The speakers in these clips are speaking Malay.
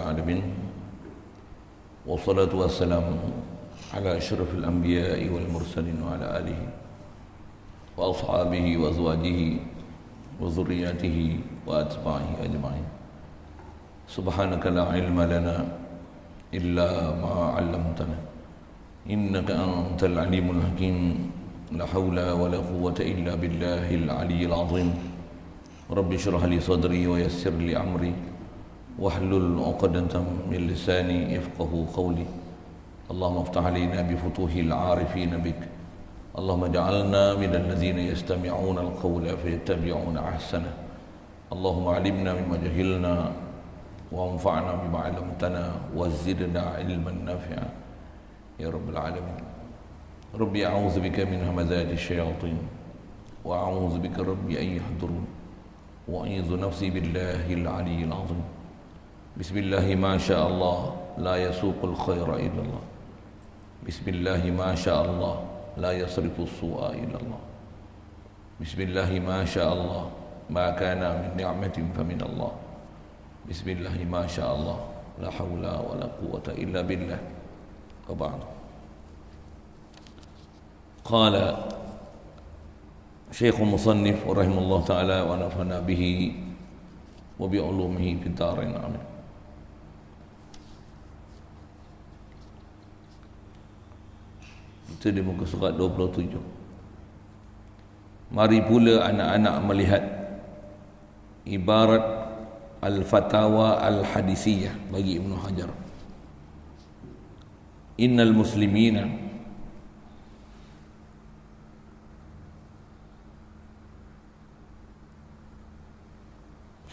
العالمين والصلاة والسلام على أشرف الأنبياء والمرسلين وعلى آله وأصحابه وأزواجه وذرياته وأتباعه أجمعين. سبحانك لا علم لنا إلا ما علمتنا إنك أنت العليم الحكيم. لا حول ولا قوة إلا بالله العلي العظيم. رب اشرح لي صدري ويسر لي أمري واحلل عقدة من لساني يفقهوا قولي. اللهم افتح علينا بفتوح العارفين بك. اللهم اجعلنا من الذين يستمعون القول فيتبعون أحسنه. اللهم علمنا مما جهلنا وانفعنا بما علمتنا وزدنا علما نافعا يا رب العالمين. ربي أعوذ بك من همزات الشياطين وأعوذ بك ربي أن يحضرون وأعيذ نفسي بالله العلي العظيم. بسم الله ما شاء الله لا يسوق الخير إلا الله. بسم الله ما شاء الله لا يصرف السوء إلا الله. بسم الله ما شاء الله ما كان من نعمة فمن الله. بسم الله ما شاء الله لا حول ولا قوة إلا بالله. وبعد. قال شيخ المصنف رحمه الله تعالى ونفعنا به وبعلومه في الدارين آمين. Itu di muka surat 27. Mari pula anak-anak melihat ibarat al-fatawa al-hadisiyah bagi Ibnu Hajar. Innal muslimina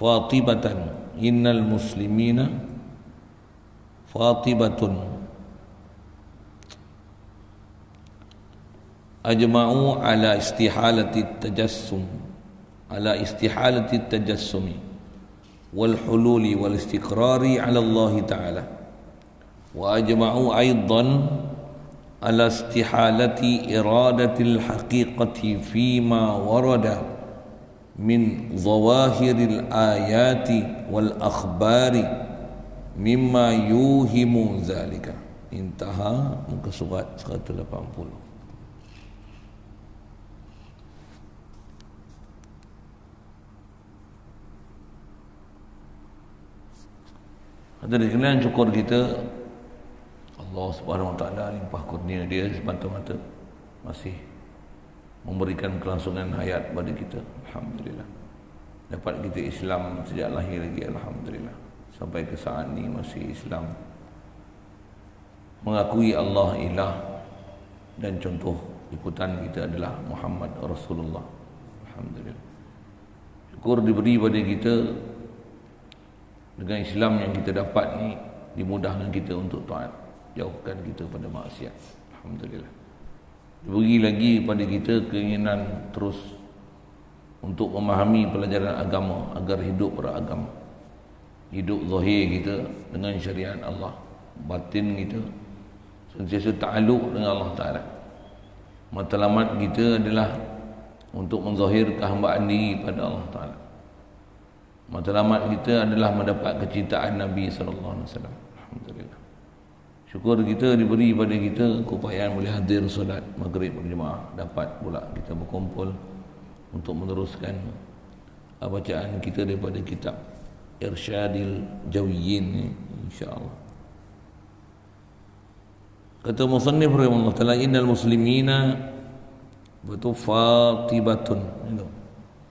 fatibatan. Innal muslimina fatibatun ajma'u ala istihalati tajassum wal hululi wal istiqrari ala Allah ta'ala wa ajma'u aidan ala istihalati iradatil haqiqati fima warada min zawahiril ayati wal akhbari mimma yuhimu zalika. Intaha muka surat 180. Hadirin sekalian, syukur kita Allah Subhanahu Wa Taala limpah kurnia Dia semata-mata masih memberikan kelangsungan hayat pada kita. Alhamdulillah. Dapat kita Islam sejak lahir lagi, alhamdulillah. Sampai ke saat ini masih Islam. Mengakui Allah ilah dan contoh ikutan kita adalah Muhammad Rasulullah. Alhamdulillah. Syukur diberi pada kita dengan Islam yang kita dapat ni, dimudahkan kita untuk taat, jauhkan kita pada maksiat. Alhamdulillah. Diberi lagi pada kita keinginan terus untuk memahami pelajaran agama agar hidup beragama. Hidup zahir kita dengan syariat Allah, batin kita sentiasa ta'alluq dengan Allah Ta'ala. Matlamat kita adalah untuk menzahirkan hambaan diri pada Allah Ta'ala. Matlamat kita adalah mendapat kecintaan Nabi SAW. Alhamdulillah. Syukur kita diberi pada kita keupayaan boleh hadir solat maghrib berjemaah. Dapat pula kita berkumpul untuk meneruskan bacaan kita daripada kitab Irsyadil Jawiyyin, insya-Allah. Kata musannif rahimahullah ta'ala, innal muslimina betul fatibatun.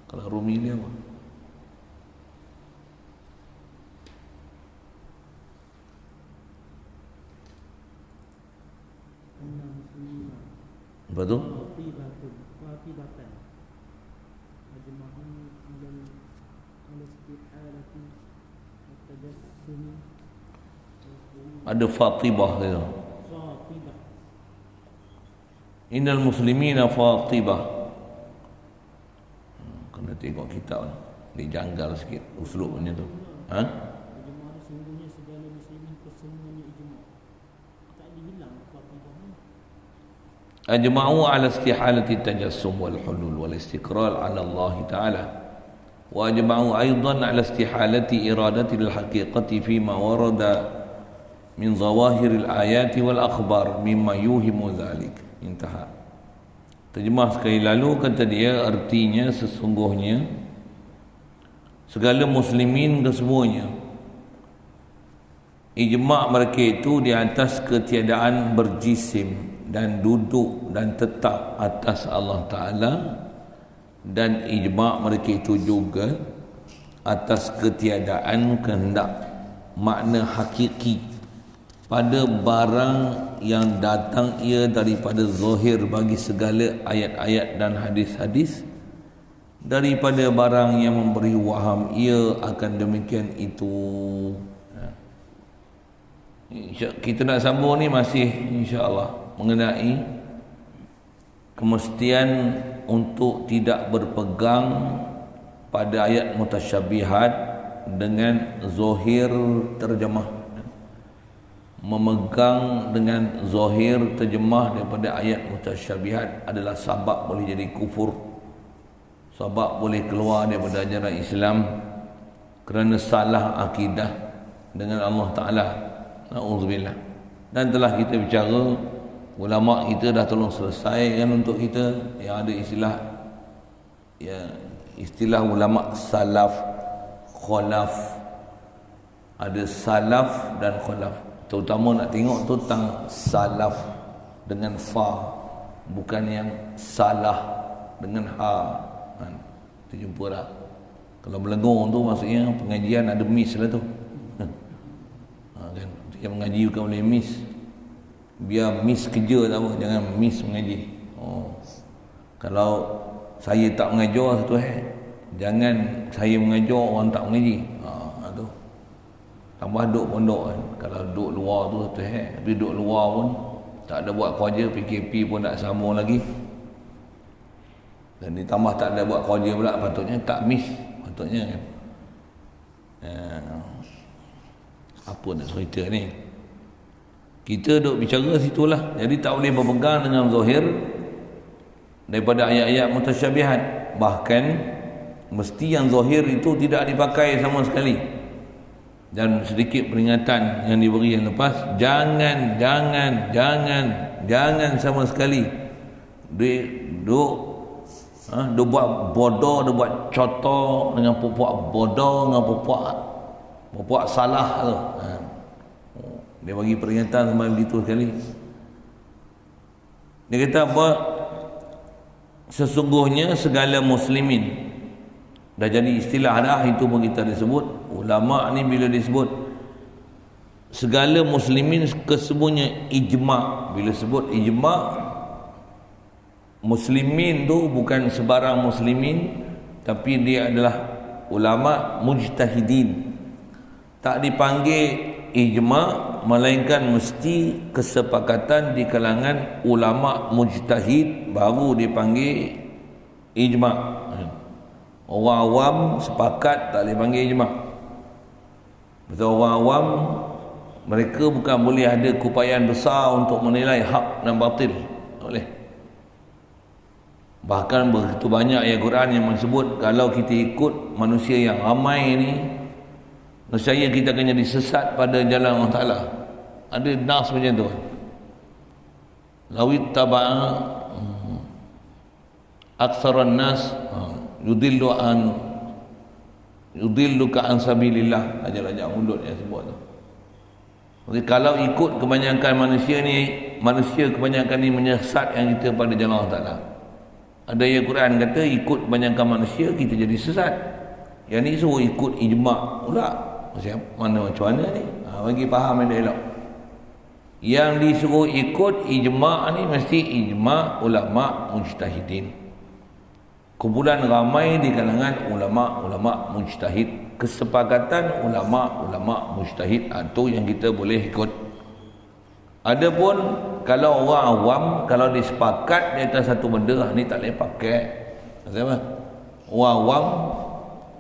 Kalau Rumi ni apa? Betul? Ada fatibah tu. Innal muslimina fatibah. Kena tengok kitab ni. Dia janggal sikit uslubnya tu. Ha? Ajma'u ala istihalati tajassum wal hulul wal istiqrar ala Allah Ta'ala wa ajma'u aidan ala istihalati iradati al-haqiqati fima warada min zawahiril ayati wal akhbar mimma yuhimu dhalik. Intaha. Terjemah sekali lalu, kata dia, artinya sesungguhnya segala muslimin kesemuanya ijma' mereka itu di atas ketiadaan berjisim dan duduk dan tetap atas Allah Ta'ala, dan ijma' mereka itu juga atas ketiadaan kehendak makna hakiki pada barang yang datang ia daripada zahir bagi segala ayat-ayat dan hadis-hadis, daripada barang yang memberi waham ia akan demikian itu. Kita nak sambung ni masih insya-Allah mengenai kemestian untuk tidak berpegang pada ayat mutasyabihat dengan zahir terjemah. Memegang dengan zahir terjemah daripada ayat mutasyabihat adalah sebab boleh jadi kufur, sebab boleh keluar daripada ajaran Islam kerana salah akidah dengan Allah Ta'ala. Na'udzubillah. Dan telah kita bicara, ulama kita dah tolong selesai kan untuk kita yang ada istilah ulama salaf khalaf. Ada salaf dan khalaf. Terutama nak tengok tu tentang salaf dengan fa, bukan yang salah dengan ha. Kita jumpa dah. Kalau melengong tu maksudnya pengajian ada miss lah tu. Kan? Yang mengaji bukan boleh miss. Biar miss kerja tak apa, jangan miss mengaji. Kalau saya tak mengajar satu jangan saya mengajar orang tak mengaji. Tu. Tambah duduk pondok kan. Kalau duduk luar tu satu tapi duduk luar pun tak ada buat kerja, PKP pun tak sambung lagi. Dan ditambah tak ada buat kerja pula, patutnya tak miss, patutnya kan. Apa nak cerita ni? Kita duk bicara situlah. Jadi tak boleh berpegang dengan zahir daripada ayat-ayat mutasyabihat. Bahkan mesti yang zahir itu tidak dipakai sama sekali. Dan sedikit peringatan yang diberi yang lepas, jangan sama sekali duk buat bodoh, duk buat cotor dengan puak bodoh, dengan puak salah tu. Dia bagi peringatan sama begitu sekali. Dia kata apa? Sesungguhnya segala muslimin. Dah jadi istilah dah, itu pun kita disebut. Ulama ni bila disebut segala muslimin kesemuanya ijma'. Bila sebut ijma', muslimin tu bukan sebarang muslimin, tapi dia adalah ulama mujtahidin. Tak dipanggil ijma', melainkan mesti kesepakatan di kalangan ulama mujtahid baru dipanggil ijma'. Orang awam sepakat tak boleh panggil ijma'. Betul, orang awam mereka bukan boleh ada keupayaan besar untuk menilai hak dan batil. Tak boleh. Bahkan begitu banyak ayat Quran yang menyebut kalau kita ikut manusia yang ramai ni, nescaya kita akan jadi sesat pada jalan Allah Ta'ala. Ada nas macam tu. Lawit taba'a aktsaran nas yudilluka an sabilillah. Ajak-ajak mulut yang sebut tu. Jadi kalau ikut kebanyakan manusia ni, manusia kebanyakan ni menyesatkan kita pada jalan Allah Ta'ala. Ada ayat Quran kata ikut kebanyakan manusia kita jadi sesat. Yang ni suruh ikut ijma' pula. Macam mana ni? Bagi faham yang elok. Yang disuruh ikut ijma' ni mesti ijma' ulama' mujtahidin. Kumpulan ramai di kalangan ulama' mujtahid. Kesepakatan ulama' mujtahid itu yang kita boleh ikut. Adapun kalau orang awam, kalau disepakat di atas satu benda, ni tak boleh pakai. Maksudnya apa? Orang awam,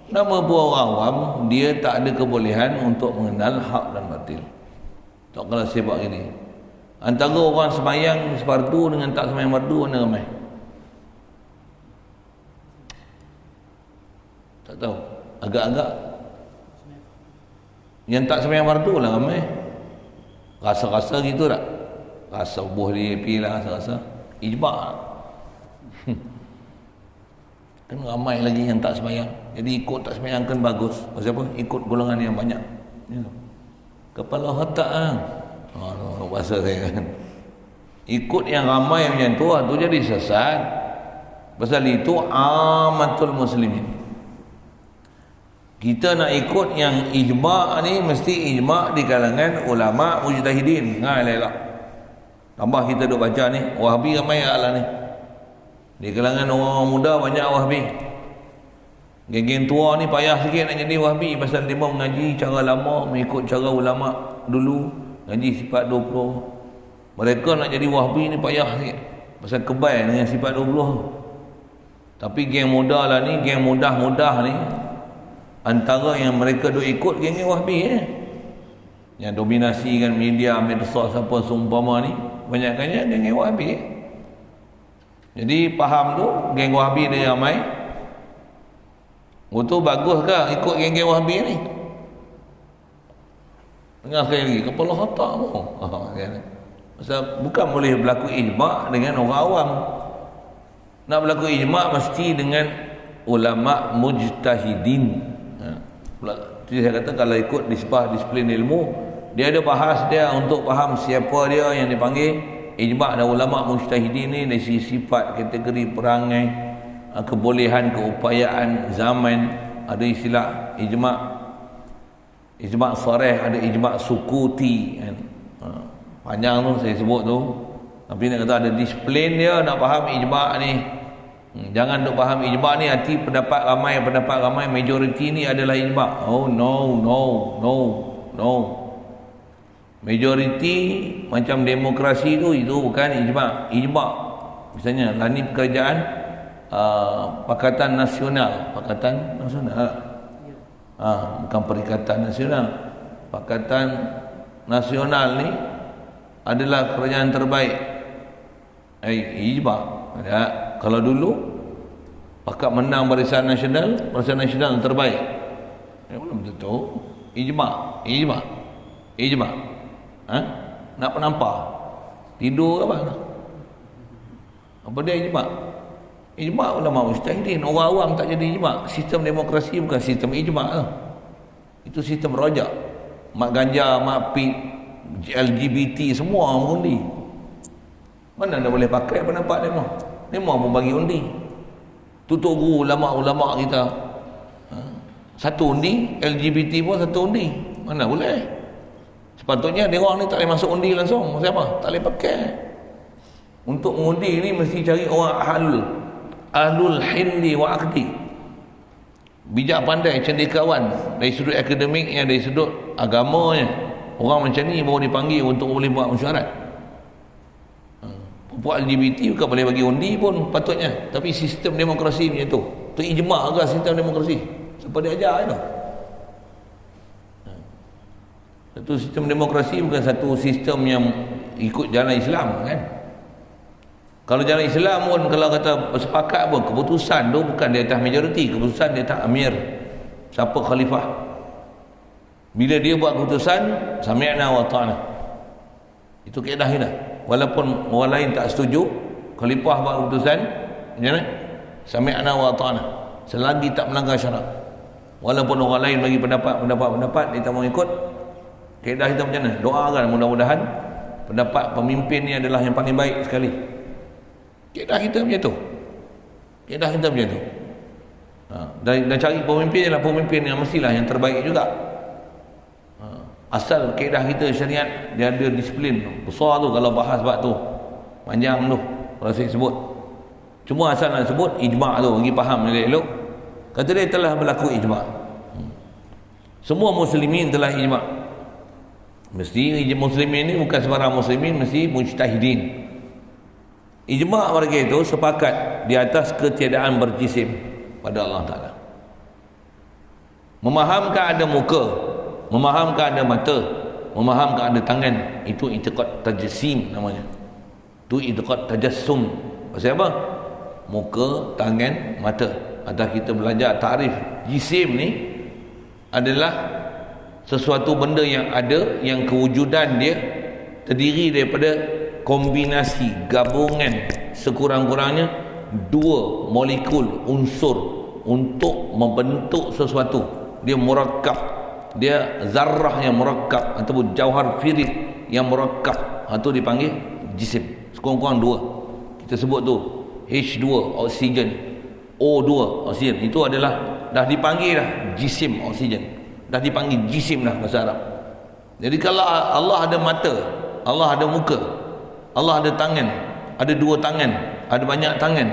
nama buah orang awam, dia tak ada kebolehan untuk mengenal hak dan batil. Tak kalau saya buat gini. Antara orang sembahyang fardu dengan tak sembahyang fardu, mana ramai? Tak Tak tahu. Agak-agak yang tak sembahyang fardu lah ramai. Rasa-rasa gitu tak? Rasa buah dia pergi lah rasa-rasa. Ijma' kan ramai lagi yang tak sembahyang. Jadi ikut tak sembahyang kan bagus. Pasal apa? Ikut golongan yang banyak. Ya. Kepala otak ah. Bahasa saya kan. Ikut yang ramai macam tu jadi sesat. Pasal itu amatul muslimin. Kita nak ikut yang ijma' ni mesti ijma' di kalangan ulama mujtahidin. Elok. Tambah kita duk baca ni, Wahabi ramai lah ni. Di kalangan orang muda banyak Wahabi. Geng-geng tua ni payah sikit nak jadi Wahabi pasal dia mengaji cara lama, mengikut cara ulama dulu, ngaji sifat 20. Mereka nak jadi Wahabi ni payah sikit pasal kebal dengan sifat 20. Tapi geng muda lah ni, geng mudah-mudah ni, antara yang mereka duk ikut geng Wahabi yang dominasikan media medsos apa seumpama ni, banyakkannya geng Wahabi. Jadi faham tu geng Wahabi dia ramai. Itu bagus ke ikut geng Wahabi ni? Dengar sekali lagi, kepala otak mu. Pasal bukan boleh berlaku ijma' dengan orang awam. Nak berlaku ijma' mesti dengan ulama mujtahidin. Jadi saya kata kalau ikut disiplin ilmu, dia ada bahas dia untuk faham siapa dia yang dipanggil ijma' dan ulama mujtahidin ni dari sifat, kategori, perangai, kebolehan, keupayaan zaman. Ada istilah ijma' sarih, ada ijma' sukuti kan. Panjang tu saya sebut tu. Tapi nak kata ada disiplin dia nak faham ijma' ni. Jangan duk faham ijma' ni arti pendapat ramai, majoriti ni adalah ijma'. Oh no. Majoriti macam demokrasi tu, itu bukan ijma'. Misalnya lah ni pekerjaan Pakatan Nasional. Bukan Perikatan Nasional. Pakatan Nasional ni adalah kerajaan terbaik. Ijma'. Ya, kalau dulu pakat menang Barisan Nasional terbaik. Belum tentu. Ijma'. Nak penampak tidur apa? Apa dia ijma'? Ijma' ulama mujtahidin. Orang awam tak jadi ijma'. Sistem demokrasi bukan sistem ijma' tu. Itu sistem rojak. Mak ganja, mak pik, LGBT semua mengundi. Mana dah boleh pakai pendapat demo pun bagi undi. Tutup guru ulama-ulama kita. Satu undi, LGBT pun satu undi. Mana boleh? Sepatutnya dia orang ni tak boleh masuk undi langsung. Siapa? Tak boleh pakai. Untuk mengundi ni mesti cari orang ahlul hilli wa aqdi. Bijak pandai, cendekiawan dari sudut akademiknya, dari sudut agamanya. Orang macam ni baru dipanggil untuk boleh buat mesyuarat. Perempuan LGBT bukan boleh bagi undi pun patutnya. Tapi sistem demokrasi macam tu. Tu ijma' ke sistem demokrasi? Siapa dia ajar itu? Satu sistem demokrasi bukan satu sistem yang ikut jalan Islam kan? Kalau jalan Islam pun kalau kata sepakat pun keputusan tu bukan di atas majoriti, keputusan di atas amir. Siapa khalifah? Bila dia buat keputusan, sami'na wa ta'na. Itu kaedah kita. Walaupun orang lain tak setuju, khalifah buat keputusan, macam mana? Sami'na wa ta'na. Selagi tak melanggar syarak. Walaupun orang lain bagi pendapat, kita mau ikut, kaedah kita macam mana? Doakan mudah-mudahan pendapat pemimpin ni adalah yang paling baik sekali. Kaedah kita macam tu. Dan cari pemimpin ialah pemimpin yang mestilah yang terbaik juga. Asal kaedah kita syariat dia ada disiplin besar tu. Kalau bahas bab tu panjang tu kalau saya sebut. Cuma asal nak sebut ijma' tu bagi faham elok. Kata dia telah berlaku ijma'. Semua muslimin telah ijma'. Mesti muslimin ni bukan sebarang muslimin, mesti mujtahidin. Ijma' mereka itu sepakat di atas ketiadaan berjisim pada Allah Ta'ala. Memahamkan ada muka, memahamkan ada mata, memahamkan ada tangan, itu i'tiqad tajassim namanya. Itu i'tiqad tajassum. Pasal apa? Muka, tangan, mata. atau kita belajar takrif jisim ni adalah sesuatu benda yang ada, yang kewujudan dia terdiri daripada kombinasi gabungan sekurang-kurangnya dua molekul unsur untuk membentuk sesuatu. Dia murakkab, dia zarrah yang murakkab ataupun jauhar firid yang murakkab, itu dipanggil jisim. Sekurang-kurang dua, kita sebut tu H2 oksigen, O2 oksigen, itu adalah dah dipanggil dah jisim oksigen, dah dipanggil jisim dah bahasa Arab. Jadi kalau Allah ada mata, Allah ada muka, Allah ada tangan, ada dua tangan, ada banyak tangan,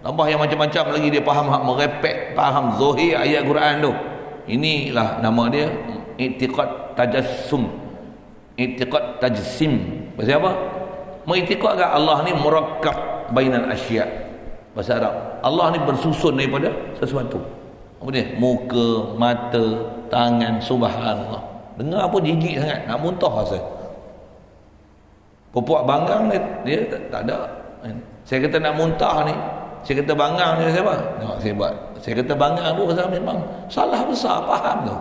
tambah yang macam-macam lagi, dia faham hak merepek, faham zahir ayat Quran tu. Inilah nama dia i'tiqad tajassum, i'tiqad tajsim. Bahasa apa? Mengiktikadkan Allah ni murakkab bainal asya'. Bahasa Arab, Allah ni bersusun daripada sesuatu. Apa dia? Muka, mata, tangan, subhanallah. Dengar apa jijik sangat, nak muntah rasa. Puak banggang dia tak ada. Saya kata nak muntah ni, saya kata banggang ni siapa? Tengok saya buat. Saya kata banggang tu pasal memang salah besar, faham tu.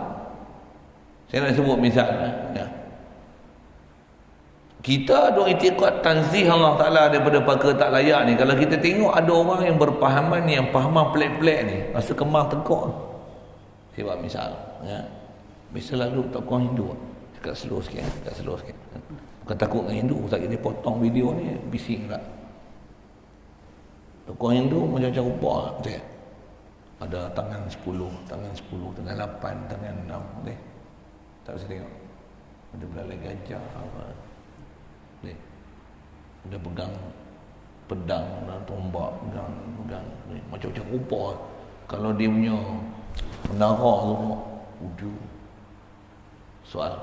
Saya nak sebut misal ya. Kita ada i'tiqad tanzih Allah Ta'ala daripada perkara tak layak ni. Kalau kita tengok ada orang yang berpahaman, yang pahaman pelik-pelik ni, rasa kembang tekuk. Saya buat misal ya. Biasa lalu tokoh Hindu cakap slow sikit, cakap slow sikit. Bukan takut dengan Hindu, saya dia potong video ni bising tak. Tokoh Hindu macam-macam rupa okay. Ada tangan 10, tangan 10, tangan 8, tangan 6 okay. Tak bisa tengok. Ada belalai gajah apa. Okay. Ada pegang pedang dan tombak, pegang macam-macam rupa. Kalau dia punya menara tu wujud. Soal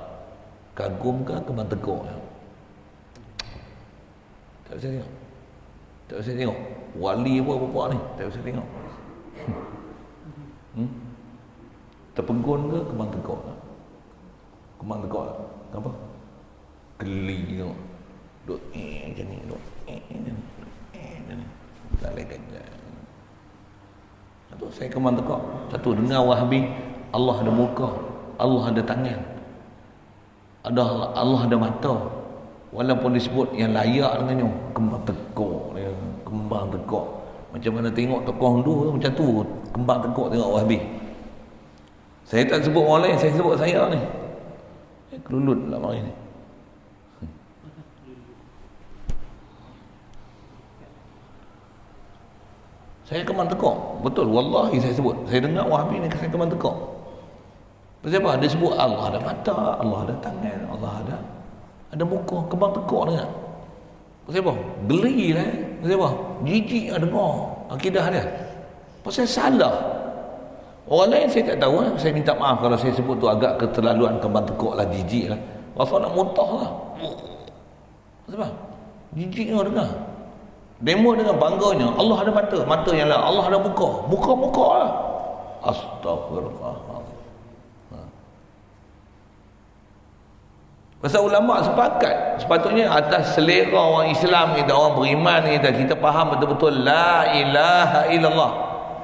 kagum ke kembang teguk ya? Tak bisa tengok. Tak bisa tengok. Wali apa ni? Tak bisa tengok. Terpegun ke kembang teguk? Kembang teguk apa? Geli tengok. Duk macam ni, duk tak lagi gajah. Satu saya kembang teguk. Satu dengar Wahabi, Allah ada muka, Allah ada tangan, Allah ada mata. Walaupun disebut yang layak dengannya kembang teguk dia, kembang teguk. Macam mana tengok tokoh Hindu macam tu, kembang teguk tengok Wahabi. Saya tak sebut orang lain, saya sebut saya ni. Saya kelulut lah mari ni. Saya kembang teguk. Betul, wallahi saya sebut. Saya dengar Wahabi ni saya kembang teguk. Pasal apa? Dia sebut Allah ada mata, Allah ada tangan, Allah ada muka, kembang teguk dengar. Pasal apa? Geli lah. Pasal apa? Jijik lah dengar akidah dia. Pasal salah. Orang lain saya tak tahu. Saya minta maaf kalau saya sebut tu agak keterlaluan, kembang teguk lah, jijik lah. Rasa nak muntah lah. Pasal apa? Jijik lah dengar. Demo dengan bangganya, Allah ada mata, mata yang lah, Allah ada muka, muka lah. Astagfirullah. Pasal ulama sepakat, sepatutnya atas selera orang Islam kita, orang beriman kita faham betul-betul la ilaha illallah.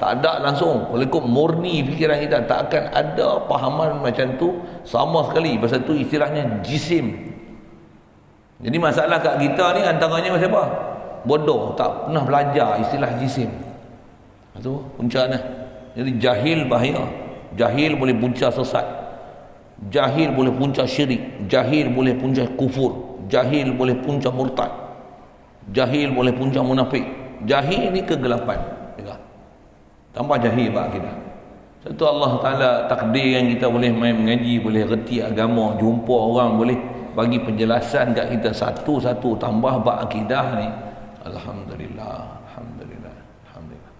Tak ada langsung, walaupun murni fikiran kita, tak akan ada pahaman macam tu sama sekali. Pasal tu istilahnya jisim. Jadi masalah kat kita ni antaranya macam apa? Bodoh, tak pernah belajar istilah jisim. Itu puncanya. Jadi jahil bahaya. Jahil boleh punca sesat. Jahil boleh punca syirik. Jahil boleh punca kufur. Jahil boleh punca murtad. Jahil boleh punca munafik. Jahil ni kegelapan. Tambah jahil bak kita. Satu Allah Ta'ala takdir yang kita boleh main mengaji, boleh reti agama, jumpa orang, boleh bagi penjelasan kat kita satu-satu, tambah bak akidah ni. Alhamdulillah, Alhamdulillah, Alhamdulillah.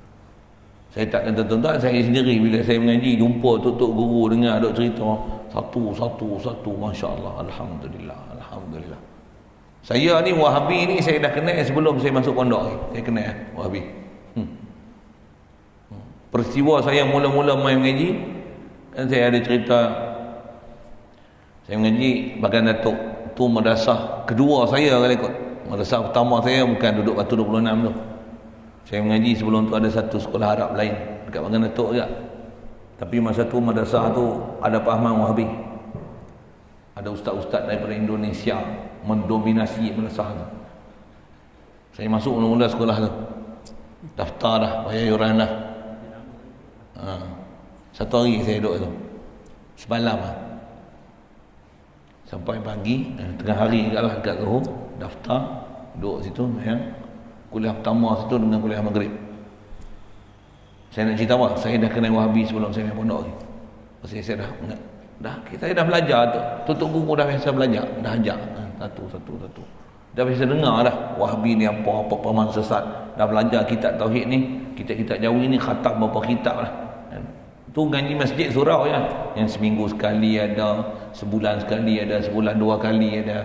Saya tak kata tuan-tuan, saya sendiri bila saya mengaji, jumpa tutup guru, dengar duk cerita satu, Masya Allah, Alhamdulillah, Alhamdulillah. Saya ni Wahabi ni saya dah kenal sebelum saya masuk pondok ni. Saya kenal Wahabi. Peristiwa saya mula-mula main mengaji, kan saya ada cerita, saya mengaji Bagan Datuk, tu madrasah kedua saya kali ikut. Madrasah pertama saya bukan duduk Batu 26 tu. Saya mengaji sebelum tu ada satu sekolah Arab lain dekat Magan Datuk juga. Tapi masa tu madrasah tu ada pahaman Wahabi. Ada ustaz-ustaz daripada Indonesia mendominasi madrasah tu. Saya masuk mula-mula sekolah tu. Daftar dah, bayar yuran dah. Satu hari saya duduk tu. Semalam lah. Sampai pagi, tengah hari juga lah dekat Johor. Daftar, duduk situ. Kuliah pertama situ dengan kuliah maghrib. Saya nak cerita apa? Saya dah kenal Wahabi sebelum saya main pondok ni. Pasal saya dah saya dah belajar tu. Tutup buku dah biasa belajar. Dah ajak. Satu. Dah biasa dengar dah. Wahabi ni apa pemahaman sesat. Dah belajar kitab Tauhid ni. Kitab-kitab Jawi ni khatam berapa kitab lah. Tu ngaji masjid surau ya. Yang seminggu sekali ada. Sebulan sekali ada. Sebulan 2 kali ada.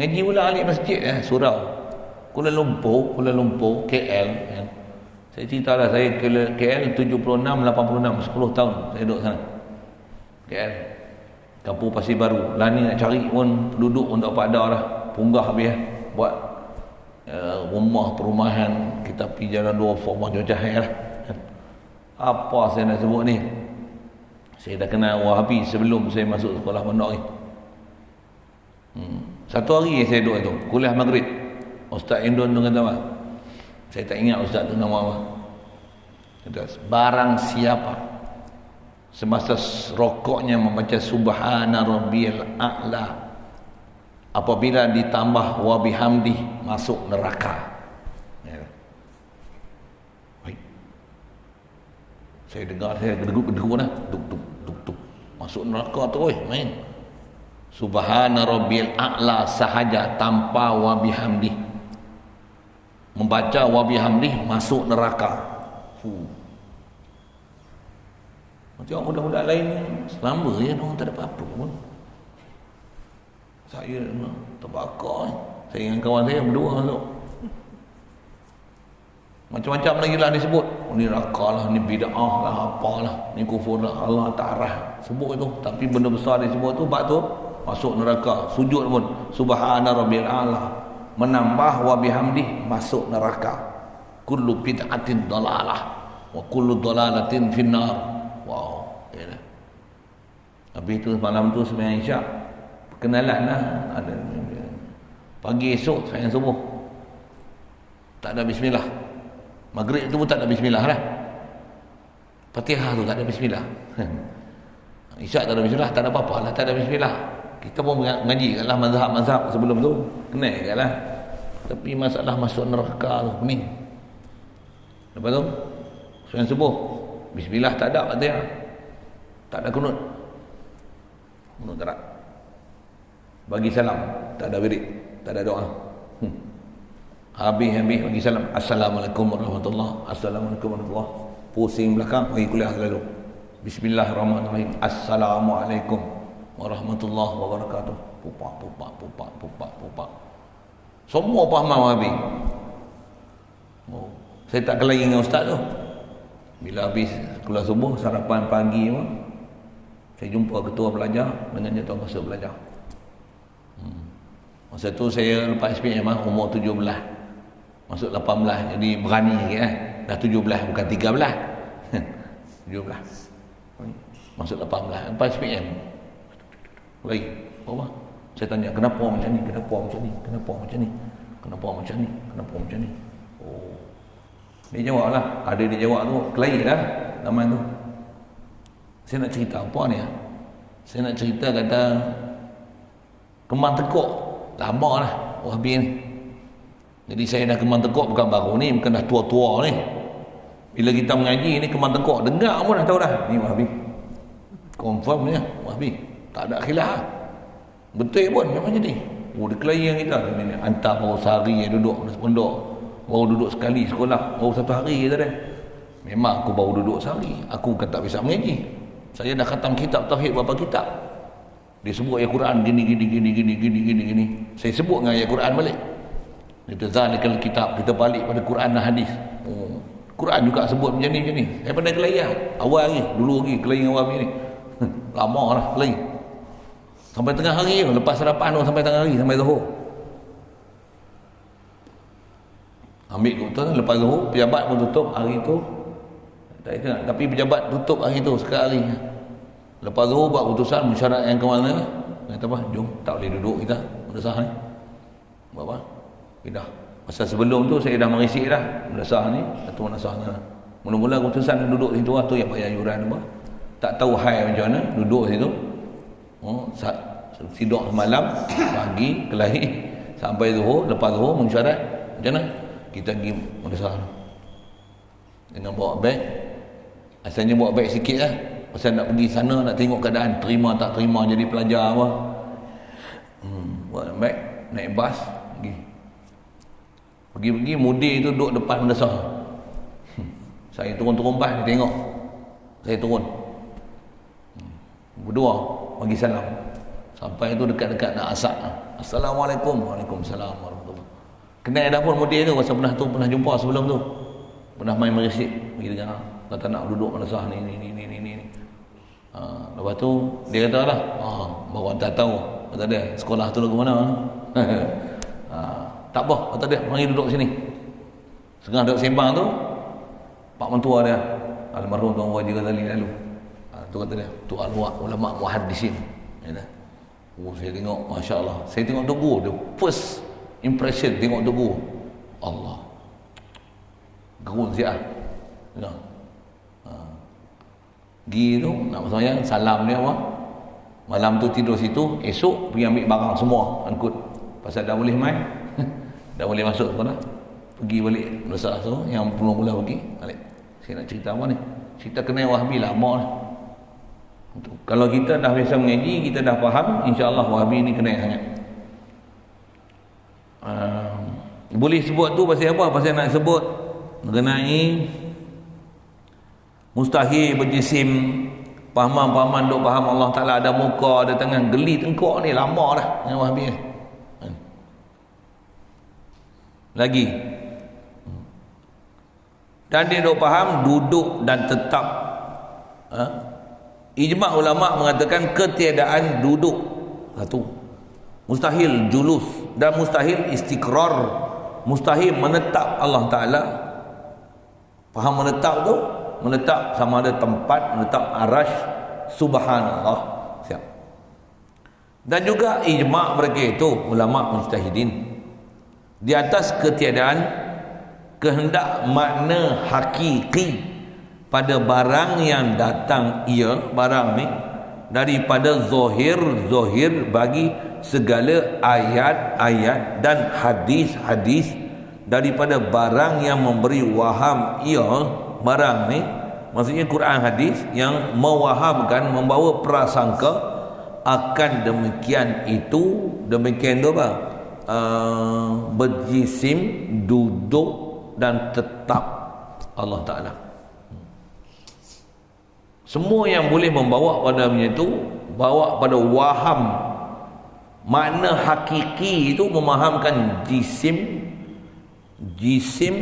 Ngaji pula alik masjid surau. Kuala Lumpur, KL ya. Saya cerita lah, saya KL 76, 86, 10 tahun saya duduk sana KL, kampung Pasir Baru. Lah ni nak cari pun penduduk pun tak ada lah, punggah habis buat rumah perumahan, kita pergi jalan 2 form macam-macam lah. Apa saya nak sebut ni, saya dah kenal Wahabi sebelum saya masuk sekolah pondok ni. Satu hari saya duduk itu kuliah maghrib. Ustaz Indon tu kata apa? Saya tak ingat ustaz tu nama apa. Kata, barang siapa semasa rokoknya membaca Subhana Rabbiyal A'la, apabila ditambah wa bihamdi, masuk neraka. Baik. Saya dengar, saya gedeguk dah. Duk. Masuk neraka tu main. Subhana Rabbiyal A'la sahaja tanpa wa bihamdi. Membaca wa bihamdih masuk neraka. Tengok budak-budak lain ni selamba je, orang tak ada apa-apa pun. Saya terbakar. Saya dengan kawan saya berdua masuk. Macam-macam lagi lah disebut. Ni neraka lah, ni bid'ah lah, apalah, ni kufur lah, Allah tak arah. Sebut itu. Tapi benda besar disebut tu, bab tu masuk neraka. Sujud pun Subhana Rabbil A'la, menambah wa bihamdih, masuk neraka. Kullu bid'atin dalalah wa kullu dalalatin finnar. Wow, ya. Habis tu malam tu sembahyang Isyak, perkenalan lah. Ada pagi esok sembahyang subuh tak ada bismillah. Maghrib tu pun tak ada bismillah lah. Fatihah tu tak ada bismillah. Isyak tak ada bismillah, tak ada apa-apa lah, tak ada bismillah. Kita pun mengaji katlah mazhab-mazhab sebelum tu, kenal katlah. Tapi masalah masuk neraka tu pening. Lepas tu sembahyang subuh, bismillah tak ada, Fatihah tak ada, kunut tak ada, bagi salam tak ada, wirid tak ada, doa. Habis bagi salam, Assalamualaikum warahmatullahi, Assalamualaikum warahmatullahi. Pusing belakang, bagi kuliah selalu Bismillahirrahmanirrahim, Assalamualaikum warahmatullahi wabarakatuh. Pupak. Semua pahaman Wahabi. Saya tak kelahi dengan ustaz tu. Bila habis kuliah subuh, sarapan pagi pun, saya jumpa ketua pelajar dengan dia tuan masuk belajar. Masa tu saya lepas SPM umur 17. Masuk 18, jadi berani sikit Dah 17 bukan 13. 17. Masuk 18 lepas SPM. Baik, apa? Saya tanya, kenapa macam ni? Kenapa macam ni? Kenapa macam ni? Kenapa macam ni? Kenapa macam ni? Oh. Dia jawab lah. Ada dia jawab tu, kelahi lah zaman tu. Saya nak cerita apa ni? Saya nak cerita kata kembang tekuk. Lama lah Wahabi ni. Jadi saya dah kembang tekuk, bukan baru ni, bukan dah tua-tua ni. Bila kita mengaji ni kembang tekuk, dengar pun dah tahu dah. Ni Wahabi. Confirm ni Wahabi. Tak ada khilaf. Betul pun memang jadi. Dia kelahi yang kita. Hantar baru sehari duduk pondok. Baru duduk sekali sekolah. Baru 1 hari kita dah. Memang aku baru duduk sehari. Aku kan tak bisa mengaji. Saya dah khatam kitab Tauhid berapa kitab. Dia sebut ayat Quran gini. Saya sebut dengan ayat Quran balik. Dia zalikal kitab. Kita balik pada Quran dan hadis. Quran juga sebut macam ni. Saya pandai kelahi lah. Awal lagi. Dulu lagi kelahi dengan Wahabi ni. Lama lah kelahi. Sampai tengah hari lepas sarapan tu, sampai tengah hari, sampai Zuhur. Ambil keputusan lepas Zuhur, pejabat pun tutup hari tu. Tak ingat, tapi pejabat tutup hari tu sekali. Lepas Zuhur buat keputusan mesyuarat yang ke mana? Kata apa? Jom, tak boleh duduk kita madrasah ni. Buat apa? Pindah. Pasal sebelum tu saya dah merisik dah madrasah ni, satu madrasah ni. Mula-mula keputusan duduk situ tu yang bayar yuran apa. Tak tahu hai macam mana duduk situ. Tidur malam, pagi, kelahi sampai Zuhur, lepas Zuhur mesyuarat. Macam mana? Kita pergi madrasah dengan bawa beg. Asalnya bawa beg sikit lah, pasal nak pergi sana nak tengok keadaan terima tak terima jadi pelajar apa. Bawa beg, naik bas pergi mudi tu duduk depan madrasah. Saya turun bas, dia tengok saya turun, berdua bagi salam sampai tu dekat-dekat nak asar. Assalamualaikum. Waalaikumsalam warahmatullahi. Kenal dah pun mudi tu, pasal pernah jumpa sebelum tu, pernah main merisik pergi dengar kata nak duduk madrasah ni. Lepas tu dia kata lah, baru hantar tahu, kata dia sekolah tu lagu mana. Tak apa, kata dia mari duduk sini. Setengah duduk sembang tu, pak mentua dia almarhum Tuan Haji Ghazali lalu, tu kata dia tu ulama muhaddisin. Saya tengok, Masya Allah, saya tengok Tugu, the first impression tengok Tugu, Allah gerun siap gitu nak maksudnya salam dia apa, malam tu tidur situ, esok pergi ambil barang semua angkut, pasal dah boleh main dah boleh masuk sekolah, pergi balik madrasah tu yang mula-mula pergi balik. Saya nak cerita apa ni, cerita kenal Wahabi lama lah. Kalau kita dah biasa mengaji, kita dah faham, insya-Allah Wahabi ni kenal sangat. Boleh sebut tu pasal apa? Pasal nak sebut mengenai mustahil berjisim, pahaman duk faham Allah Ta'ala ada muka, ada tangan, geli tengkok ni lama dah dengan Wahabi ni. Lagi dan dia duk faham duduk dan tetap. Ijma' ulama' mengatakan ketiadaan duduk satu, mustahil julus, dan mustahil istiqrar, mustahil menetap Allah Ta'ala. Faham menetap tu? Menetap sama ada tempat, menetap arash, subhanallah, siap. Dan juga ijma' mereka itu ulama' mujtahidin di atas ketiadaan kehendak makna hakiki pada barang yang datang ia barang ni daripada zahir bagi segala ayat-ayat dan hadis-hadis, daripada barang yang memberi waham ia barang ni, maksudnya Quran hadis yang mewahamkan, membawa prasangka akan demikian tu apa, berjisim, duduk dan tetap Allah Ta'ala. Semua yang boleh membawa pada itu, bawa pada waham makna hakiki itu, memahamkan jisim,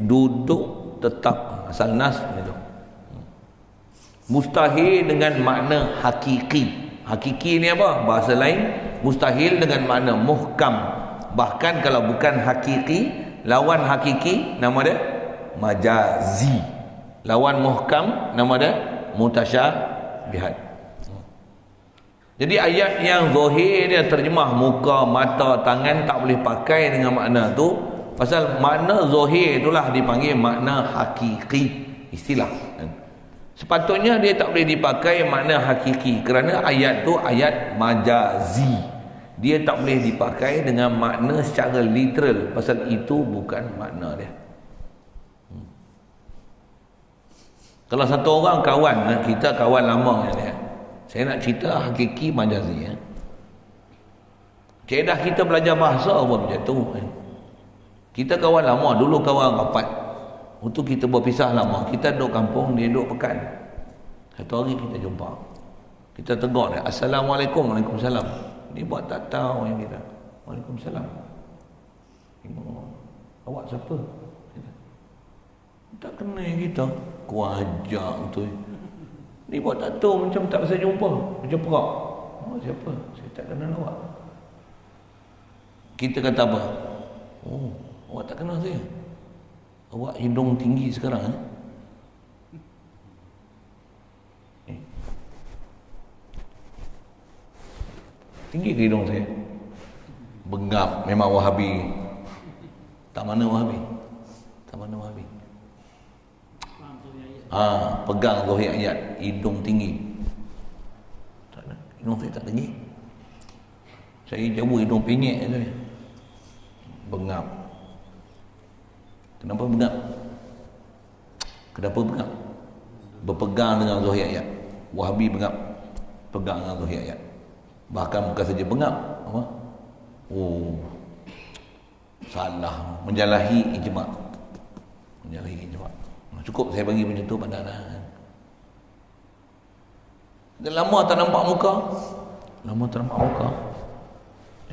duduk, tetap. Asal nas itu mustahil dengan makna hakiki. Hakiki ni apa? Bahasa lain mustahil dengan makna muhkam. Bahkan kalau bukan hakiki, lawan hakiki nama dia majazi, lawan muhkam nama dia mutasyabihat. Jadi ayat yang zahir dia terjemah muka, mata, tangan tak boleh pakai dengan makna tu, pasal makna zahir itulah dipanggil makna hakiki, istilah. Sepatutnya dia tak boleh dipakai makna hakiki, kerana ayat tu ayat majazi, dia tak boleh dipakai dengan makna secara literal, pasal itu bukan makna dia. Kalau satu orang kawan, kita kawan lama dia, saya nak cerita hakiki majazi, Kedah kita belajar bahasa pun macam tu. Kita kawan lama, dulu kawan rapat. Untuk kita berpisah lama, kita duduk kampung, dia duduk pekan. Satu hari kita jumpa, kita tegur dia, Assalamualaikum. Waalaikumsalam. Dia buat tak tahu yang kita. Waalaikumsalam. Awak siapa? Tak kenal kita. Kuajak tu. Dia buat tak tahu, macam tak bisa jumpa, macam perak. Siapa? Saya tak kenal awak. Kita kata apa? Awak tak kenal saya? Awak hidung tinggi sekarang tinggi ke hidung saya? Bengap, memang Wahabi. Tak mana Wahabi? Tak mana Wahabi? Pegang zahir ayat, hidung tinggi. Tak ada, hidung saya tak tinggi. Saya jauh hidung penyek je. Bengap. Kenapa bengap? Kenapa bengap? Berpegang dengan zahir ayat. Wahabi bengap, pegang dengan zahir ayat. Bahkan bukan saja bengap, apa? Salah, menjalahi ijma'. Menjalahi ijma'. Cukup saya bagi macam tu pada anda. Dah lama tak nampak muka. Lama tak nampak muka.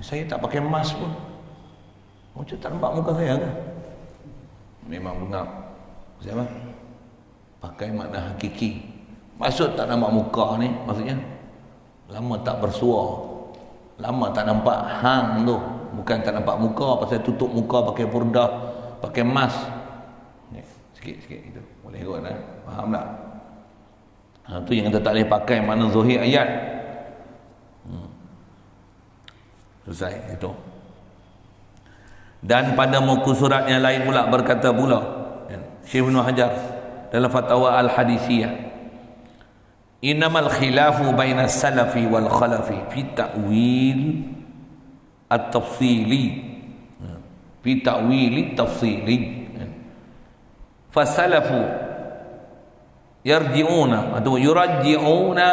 Saya tak pakai mask pun. Macam tak nampak muka saya kan? Memang bengap. Siapa? Pakai makna hakiki. Maksud tak nampak muka ni, maksudnya lama tak bersua, lama tak nampak hang tu. Bukan tak nampak muka pasal tutup muka pakai purdah, pakai mask. Sikit-sikit gitu. Boleh kot lah. Faham tak? Tu yang kita tak boleh pakai makna zahir ayat. Selesai itu. Dan pada muka surat yang lain pula berkata pula Syekh Ibn Hajar dalam Fatwa Al-Hadisiyah, innamal khilafu baina salafi wal khalafi fi ta'wil at-tafsili, fi ta'wil at-tafsili. Fasalafu yarji'una atau yurajji'una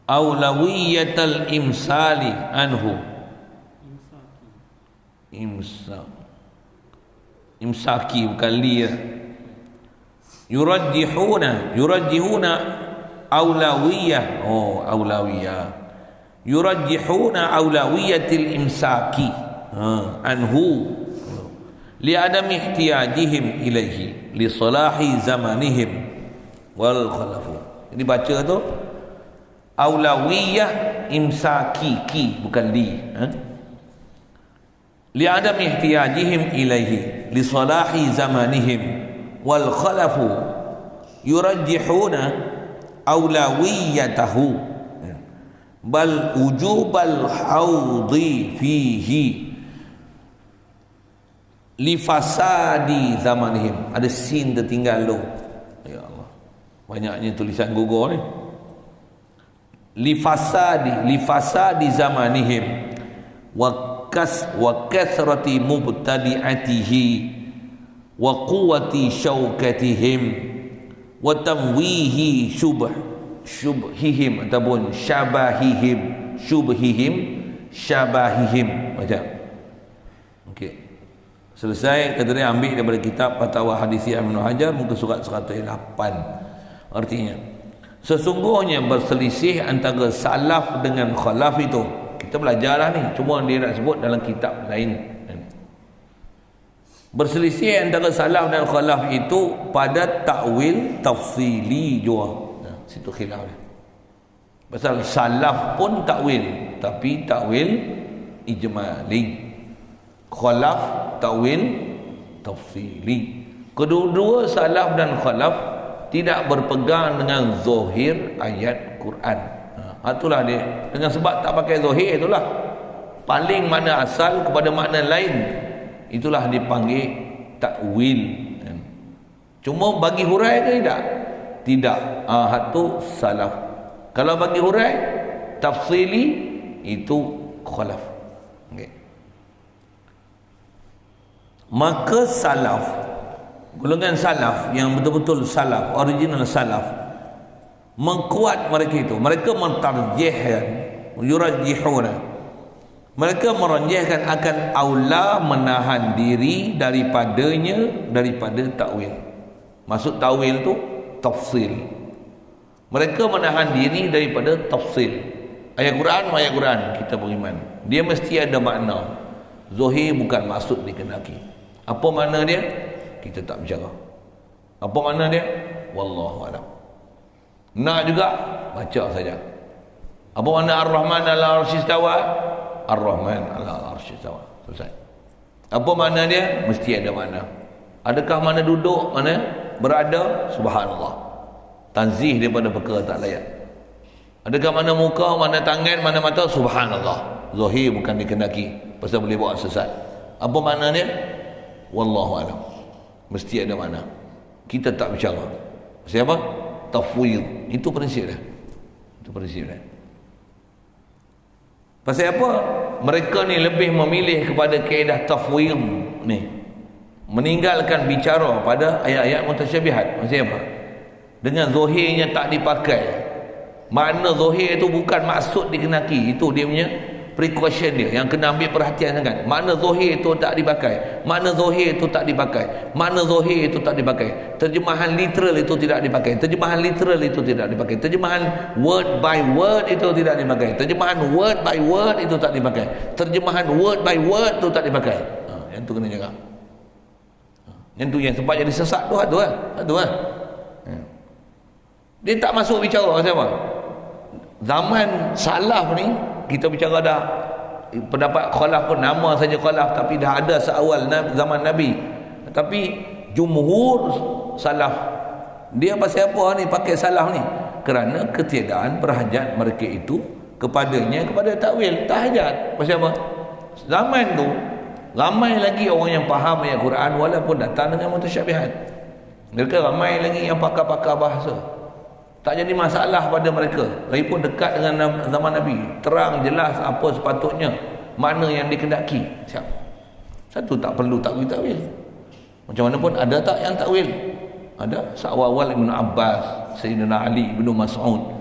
aulawiyatal imsali anhu, imsaki bukan li. Yurajjihuna aulawiyah, aulawiyah, yurajjihuna aulawiyatil imsaki anhu li adam ihtiyajihim ilaihi li salahi zamanihim wal khalafu. Jadi baca tu aulawiyah imsaki, ki bukan li, li adam ihtiyajihim ilaihi li salahi zamanihim wal khalafu yurajjihuna aulawiyatahu bal ujubal haudhi fihi li fasadi zamanihim. Ada sin tertinggal tu. Ya Allah, banyaknya tulisan gugur ni. Li fasadi zamanihim wa kathrati mubtadi'atihi wa quwwati syaukatihim wa tamwihi syubhihim ataupun syabahihim macam. Okey. Selesai kata dia, ambil daripada kitab Fatwa Hadisiyah Ibn Hajar muka surat 108. Artinya sesungguhnya berselisih antara salaf dengan khalaf itu, kita belajarlah ni, cuma dia nak sebut dalam kitab lain. Berselisih antara salaf dan khalaf itu pada takwil tafsili jua. Situ khilaf dia. Pasal salaf pun takwil, tapi takwil ijmali. Khalaf takwil tafsili. Kedua-dua salaf dan khalaf tidak berpegang dengan zahir ayat Quran. Itulah dia. Dengan sebab tak pakai zahir itulah, paling makna asal kepada makna lain, itulah dipanggil takwil. Cuma bagi hurai ke tidak? Tidak. Itu salaf. Kalau bagi hurai tafsili itu khalaf. Okay. Maka salaf, golongan salaf yang betul-betul salaf, original salaf, mengkuat mereka itu. Mereka mentarjihkan, yurajjihuna, mereka meranjihkan akan aula menahan diri daripada takwil. Maksud takwil tu tafsil. Mereka menahan diri daripada tafsil. Ayat Quran kita beriman, dia mesti ada makna. Zahir bukan maksud dikehendaki. Apa makna dia? Kita tak bicara. Apa makna dia? Wallahu a'lam. Nak juga baca saja. Apa makna Ar-Rahman ala arsy istawa? Ar-Rahman ala arsy istawa. Selesai. Apa makna dia? Mesti ada makna. Adakah mana duduk, mana berada? Subhanallah. Tanzih daripada perkara tak layak. Adakah mana muka, mana tangan, mana mata? Subhanallah. Zahir bukan dikendaki, pasal boleh buat sesat. Apa maknanya? Wallahu a'lam. Mesti ada makna. Kita tak bicara. Siapa? Tafwid. Itu prinsip dia. Itu prinsip dia. Pasal apa? Mereka ni lebih memilih kepada kaedah tafwid ni. Meninggalkan bicara pada ayat-ayat mutasyabihat. Maksudnya apa? Dengan zahirnya tak dipakai. Makna zahir itu bukan maksud dikenaki. Itu dia punya precaution dia yang kena ambil perhatian sangat. Makna zahir itu tak dipakai. Makna zahir itu tak dipakai. Makna zahir itu tak dipakai. Terjemahan literal itu tidak dipakai. Terjemahan literal itu tidak dipakai. Terjemahan word by word itu tidak dipakai. Terjemahan word by word itu tak dipakai. Terjemahan word by word itu tak dipakai. Yang tu kena jaga. Yang tu yang sebab jadi sesat tu kan. Dia tak masuk bicara siapa. Zaman salaf ni kita bicara dah pendapat khalaf pun nama saja khalaf, tapi dah ada seawal zaman Nabi. Tapi jumhur salaf dia pasal apa ni pakai salaf ni? Kerana ketiadaan berhajat mereka itu kepada takwil, tak hajat. Pasal apa? Zaman tu ramai lagi orang yang faham ayat Quran walaupun datang dengan mutasyabihat. Mereka ramai lagi yang pakar-pakar bahasa. Tak jadi masalah pada mereka. Lagipun dekat dengan zaman Nabi, terang jelas apa sepatutnya, mana yang dikendaki. Siap. Satu tak perlu takwil. Macam mana pun ada tak yang takwil? Ada. Seawal-awal Ibn Abbas, Sayyidina Ali, Ibn Mas'ud,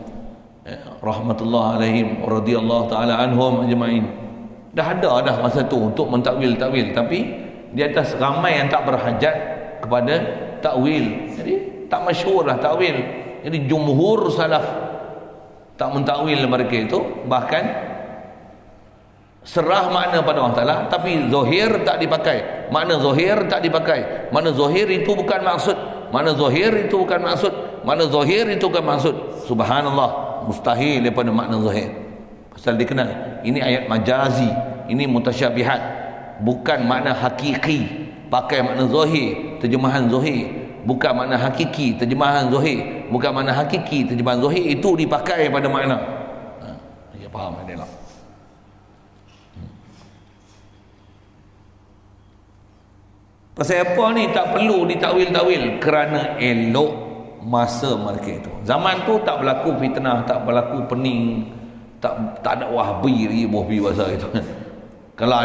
rahmatullah alaihim, radhiyallahu ta'ala anhum ajma'in. Dah ada dah masa tu untuk mentakwil-takwil, tapi di atas ramai yang tak berhajat kepada takwil. Jadi tak masyhur lah takwil. Jadi jumhur salaf tak mentakwil mereka itu, bahkan serah makna pada Allah Ta'ala, tapi zahir tak dipakai. Makna zahir tak dipakai. Makna zahir itu bukan maksud. Makna zahir itu bukan maksud. Makna zahir itu bukan maksud. Subhanallah, mustahil daripada makna zahir. Pasal dikenal ini ayat majazi, ini mutasyabihat, bukan makna hakiki. Pakai makna zahir, terjemahan zahir. Bukan makna hakiki, terjemahan zahir. Bukan makna hakiki, terjemahan zahir. Itu dipakai pada makna. Ya faham dia lah. Pasal apa ni tak perlu ditakwil-takwil? Kerana elok masa mereka itu. Zaman tu tak berlaku fitnah, tak berlaku pening, tak ada wahbi lagi, wahbi bahasa itu. Kalau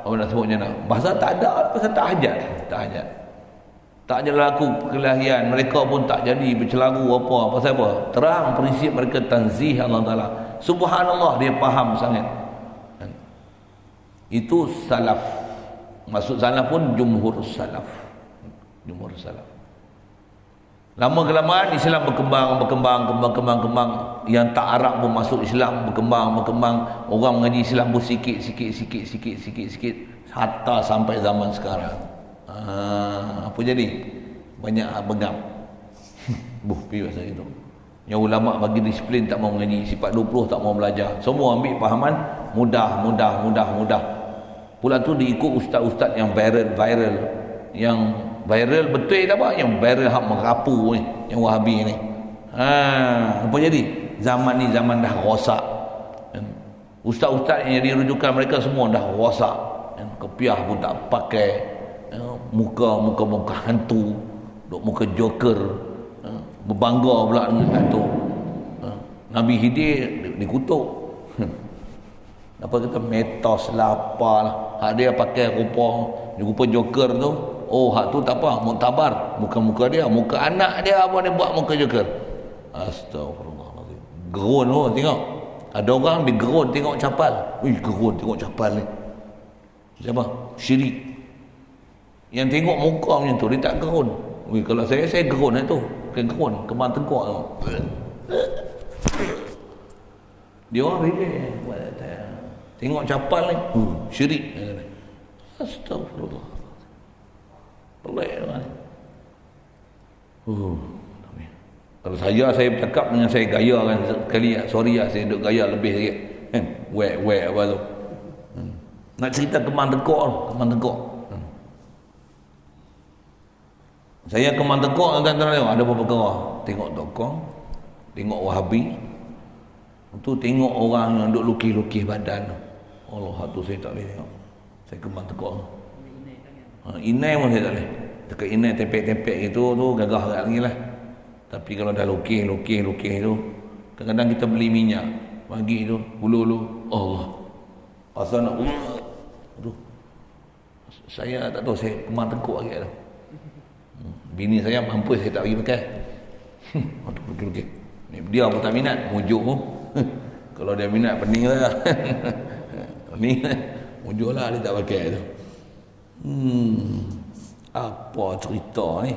apa nak sebutnya nak, bahasa tak ada, pasal tak hajat. Tak ada laku perkelahian, mereka pun tak jadi bercelaru apa. Pasal apa? Terang prinsip mereka tanzih Allah Ta'ala. Subhanallah, dia faham sangat. Itu salaf. Maksud salaf pun jumhur salaf. Lama kelamaan Islam berkembang. Yang tak Arab pun masuk Islam, berkembang. Orang mengaji Islam pun sikit. Hatta sampai zaman sekarang. Apa jadi? Banyak bengam. Pi bahasa itu. Yang ulama bagi disiplin tak mau mengaji, sifat 20 tak mau belajar. Semua ambil fahaman mudah. Pula tu diikut ustaz-ustaz yang viral. Yang viral betul tak apa? Yang viral hak merapu ni, yang Wahabi ni. Apa jadi? Zaman ni zaman dah rosak. Ustaz-ustaz yang jadi rujukan mereka semua dah rosak. Kopiah pun tak pakai. Muka hantu, duk muka joker, berbangga pula dengan hantu. Nabi Khidir dikutuk. Apa kata metos lah apalah. Hak dia pakai rupa joker tu. Oh, hak tu tak apa, muktabar. Muka dia, muka anak dia apa dia buat muka joker. Astagfirullahaladzim. Gerun tu tengok. Ada orang ambil gerun tengok capal. Gerun tengok capal ni. Siapa? Syirik. Yang tengok muka macam tu dia tak gerun. Kalau saya gerun tu. Bukan gerun, kembang tengkok tu. Dia orang buat tengok capal ni, syirik. Astagfirullah. Pelik kan. Kalau saya bercakap dengan saya gaya kan sekali, sorry lah, saya duk gaya lebih sikit kan, wek apa tu. Nak cerita Kemang Tekok. Saya Kemang Tekok tuan-tuan, ada beberapa perkara. Tengok tokong, tengok Wahabi, tu tengok orang yang duk lukis-lukis badan. Allah, tu saya tak boleh tengok. Saya Kemang Tekok. Inai pun saya tak boleh. Dekat inai tempek-tempek itu tu gagah agak lagi lah. Tapi kalau dah lukis tu, kadang-kadang kita beli minyak pagi tu, hulu-hulu, Allah, pasal nak aduh, saya tak tahu, saya Kemang Tekok lagi tu. Bini saya mampu, saya tak pergi pakai. Lukis. Dia pun tak minat, mujuk pun. Kalau dia minat, pening lah. Pening lah. Mujuk lah, dia tak pakai tu. Apa cerita ni?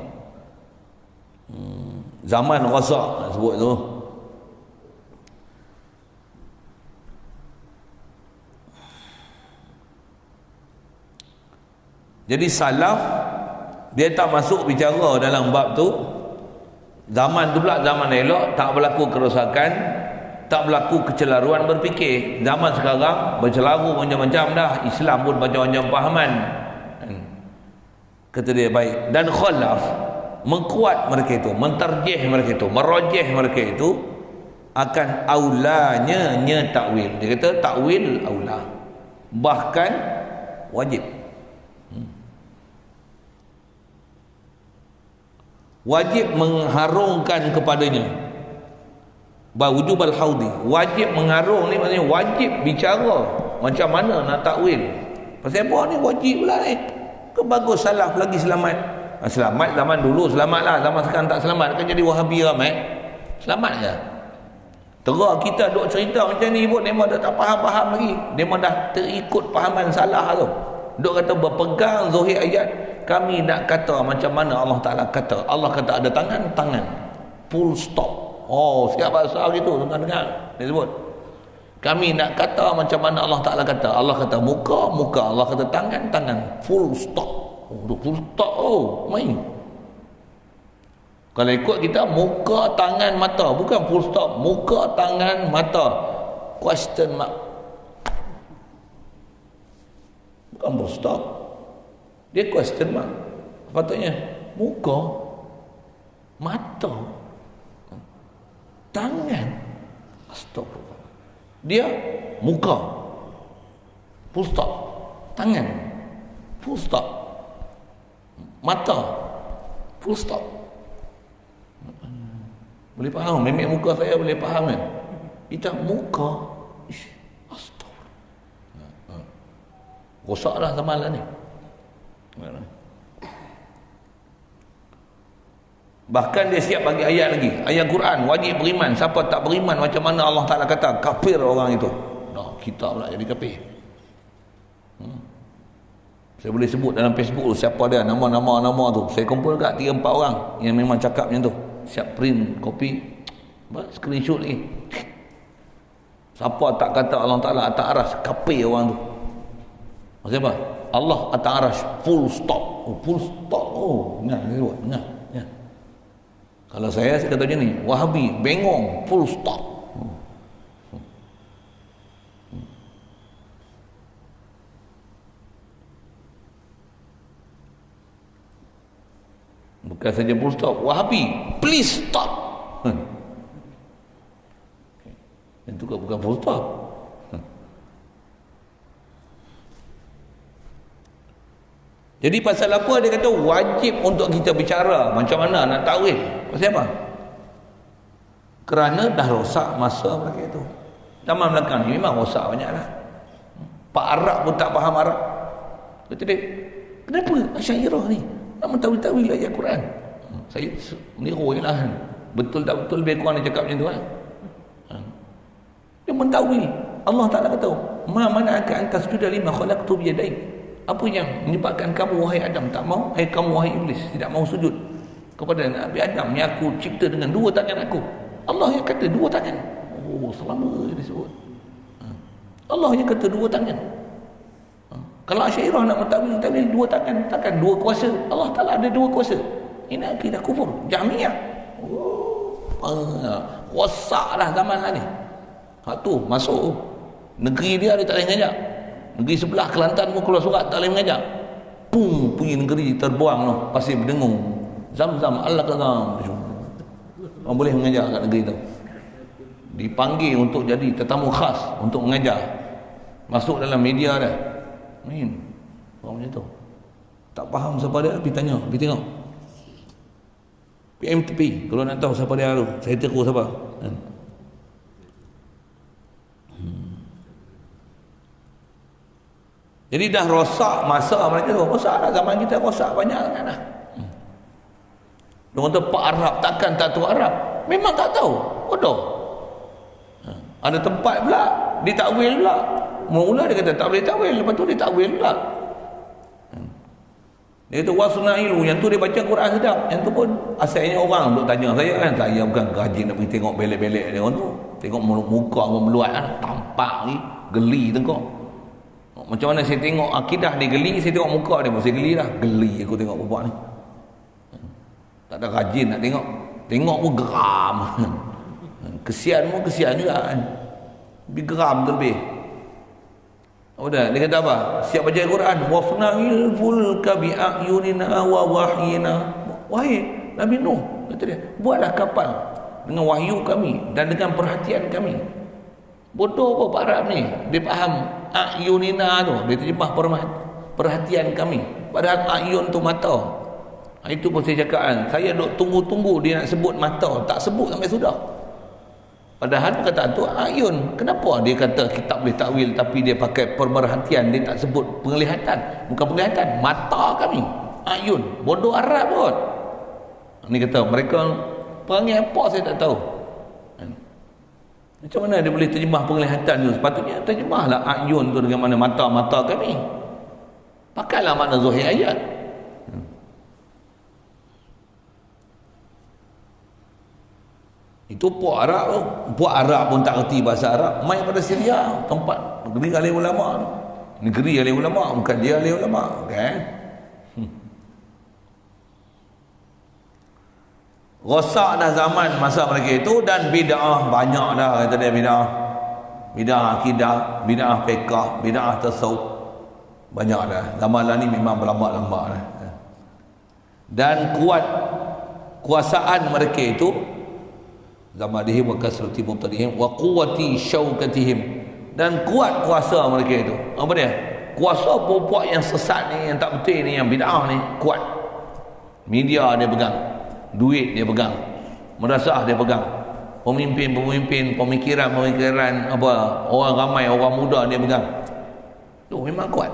Zaman rosak nak sebut tu. Jadi salaf dia tak masuk bicara dalam bab tu. Zaman tu pula zaman elok, tak berlaku kerosakan, tak berlaku kecelaruan berfikir. Zaman sekarang bercelaru macam-macam dah, Islam pun macam-macam pahaman. Kata dia baik. Dan khalaf mengkuat mereka itu, mentarjih mereka itu, merojih mereka itu akan aulanya takwil. Dia kata takwil aula, bahkan wajib. Wajib mengharungkan kepadanya. Wujub al-haudi, wajib mengharung ni maksudnya wajib bicara macam mana nak takwil. Pasal apa ni wajib pula ni? Bagus salaf lagi selamat. Selamat zaman dulu selamatlah, zaman sekarang tak selamat kan jadi Wahabi ramai. Selamat ke? Terus kita duk cerita macam ni pun dia dah tak faham-faham lagi. Dia dah terikut fahaman salah tu. Duk kata berpegang zahir ayat, kami nak kata macam mana Allah Taala kata. Allah kata ada tangan. Full stop. Oh, siap bahasa gitu tuan-tuan dengar. Dia sebut. Kami nak kata macam mana Allah Ta'ala kata. Allah kata muka. Allah kata tangan. Full stop. Full stop. Main. Kalau ikut kita, muka, tangan, mata. Bukan full stop. Muka, tangan, mata. Question mark. Bukan full stop. Dia question mark. Patutnya muka, mata, tangan. Astagfirullah. Dia muka, full stop, tangan, full stop, mata, full stop. Boleh faham? Memek muka saya boleh faham kan? Kita muka, astagfirullah, rosaklah semalam ni. Bahkan dia siap bagi ayat lagi, ayat Quran, wajib beriman. Siapa tak beriman macam mana Allah Ta'ala kata, kafir orang itu. Dah, kita pula jadi kafir. Saya boleh sebut dalam Facebook siapa dia, nama tu. Saya kumpul kat 3-4 orang yang memang cakap macam tu. Siap print, copy, screenshot lagi. Siapa tak kata Allah Ta'ala atas aras, kafir orang tu. Maksudnya apa? Allah atas aras, full stop. Full stop. Dengar. Kalau saya kata macam ni, Wahabi, bengong, full stop. Bukan saja full stop, Wahabi, please stop. Itu bukan full stop. Jadi pasal apa dia kata wajib untuk kita bicara macam mana nak takwil? Pasal apa? Kerana dah rosak masa mereka itu. Zaman belakang ni memang rosak banyaklah. Pak Arab pun tak faham Arab. Kata dia, kenapa Asy'ariyah ni nak mentawil-tawil ayat Quran? Saya meniru je lah. Betul tak betul lebih kurang dia cakap macam tu kan? Dia mentawil. Allah Ta'ala kata, ma mana'aka an tasjuda lima khalaqtu biyadai. Apa yang menyebabkan kamu wahai Adam tak mau, hai kamu wahai Iblis tidak mau sujud kepada Nabi Adam yang aku cipta dengan 2 tangan aku? Allah yang kata 2 tangan. Oh, selama dia disebut. Allah yang kata 2 tangan. Kalau Asy'ariyah nak mentawil 2 tangan, takkan 2 kuasa. Allah Ta'ala ada 2 kuasa. Ini akidah kufur Jahmiyah. Oh. rosak dah zaman lah ni. Hak tu masuk negeri dia tak boleh mengajak. Negeri sebelah Kelantan pun keluar surat tak boleh mengajak. Pum, pergi negeri terbuang tu pasir berdengung. Zam-zam Allah kazam. Orang boleh mengajar kat negeri tu. Dipanggil untuk jadi tetamu khas untuk mengajar. Masuk dalam media dah. Main. Orang macam tu. Tak faham siapa dia, pergi tanya, pergi tengok. PMTP, kalau nak tahu siapa dia tu, saya tegur siapa. Jadi dah rosak masa mereka tu. Rosak dah, zaman kita rosak banyak kan dah. Orang tu Pak Arab takkan tak tahu Arab. Memang tak tahu. Bodoh. Ada tempat pula ditakwil pula. Mula dia kata tak boleh takwil, lepas tu dia takwil pula. Dia kata wasnailu, yang tu dia baca Quran sedap. Yang tu pun asalnya orang duk tanya saya kan, saya bukan rajin nak pergi tengok belek-belek dia orang tu. Tengok muka apa meluat kan, tampak ni geli tengok. Macam mana saya tengok akidah dia geli, saya tengok muka dia pun saya geli dah. Geli aku tengok bapak ni. Tak ada rajin nak tengok. Tengok pun geram. Kesian pun kesian juga kan. Lebih geram tu lebih. Apa dah? Dia kata apa? Siap baca Al-Quran. Wafna'il fulka bi'ayunina wa wahyina. Wahai Nabi Nuh, kata dia, buatlah kapal dengan wahyu kami dan dengan perhatian kami. Bodoh apa Pak Arab ni? Dia faham ayunina tu, dia terjemah perhatian kami. Padahal ayun tu mata. Itu pun saya cakap kan, saya duk tunggu-tunggu dia nak sebut mata, tak sebut sampai sudah. Padahal perkataan tu ayun. Kenapa dia kata kita boleh takwil tapi dia pakai pemerhatian, dia tak sebut penglihatan? Bukan penglihatan, mata kami. Ayun. Bodoh Arab pun. Ni kata mereka perangai apa saya tak tahu. Macam mana dia boleh terjemah penglihatan tu? Sepatutnya terjemahlah ayun tu dengan mana mata-mata kami. Pakailah makna zahir ayat. Itu puak Arab tu. Puak Arab pun tak erti bahasa Arab. Main pada Syria, tempat negeri ahli ulama tu. Negeri ahli ulama, bukan dia ahli ulama, kan? Rosak dah zaman masa mereka itu, dan bid'ah banyak dah kata dia bid'ah. Bid'ah akidah, bid'ah fiqh, bid'ah tasawuf. Banyak dah. Zaman lah ni memang berlambak-lambak dah. Dan kuat kuasaan mereka itu zamadihim wa kasrati mubtadihim wa quwwati syaukatihim, dan kuat kuasa mereka itu. Apa dia? Kuasa puak yang sesat ni, yang tak betul ni, yang bid'ah ni kuat. Media dia pegang, duit dia pegang, madrasah dia pegang, pemimpin-pemimpin, pemikiran-pemikiran apa, orang ramai, orang muda dia pegang. Tu memang kuat.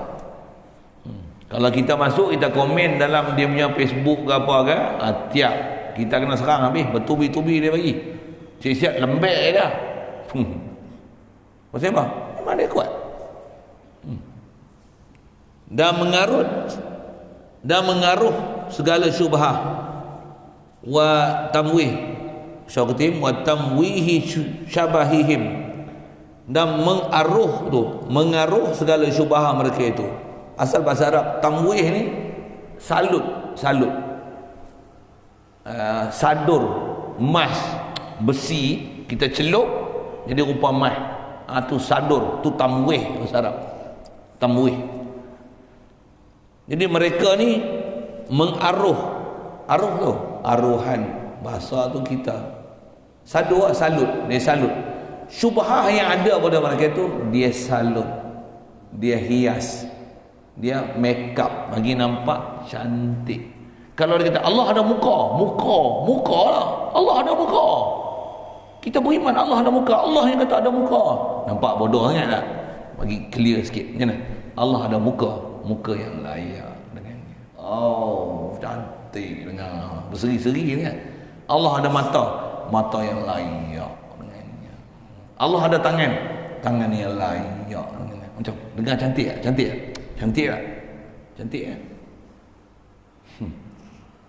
Kalau kita masuk, kita komen dalam dia punya Facebook ke apa ke, tiap kita kena serang habis, bertubi-tubi dia bagi. Siap-siap lembek dah. Pasal apa? Memang dia kuat. Dan mengaruh segala syubhah wa tamwih syauqatihim wa tamwihi syabahihim, dan mengaruh segala syubhah mereka itu. Asal bahasa Arab tamwih ni salut, sadur, emas, besi kita celup jadi rupa emas. Tu sadur, tu tamwih bahasa Arab. Tamwih. Jadi mereka ni mengaruh, tu aruhan, bahasa tu kita. Sadur, salut, dia salut. Syubhah yang ada pada mereka tu dia salut. Dia hias. Dia make up bagi nampak cantik. Kalau dia kata Allah ada muka lah. Allah ada muka. Kita beriman Allah ada muka. Allah yang kata ada muka. Nampak bodoh sangat tak? Bagi clear sikit. Macam mana? Allah ada muka yang layak dengannya. Oh, cantik dengan berseri-seri kan? Allah ada mata yang layak dengannya. Allah ada tangan yang layak dengannya. Macam dengar cantik tak? Cantik tak?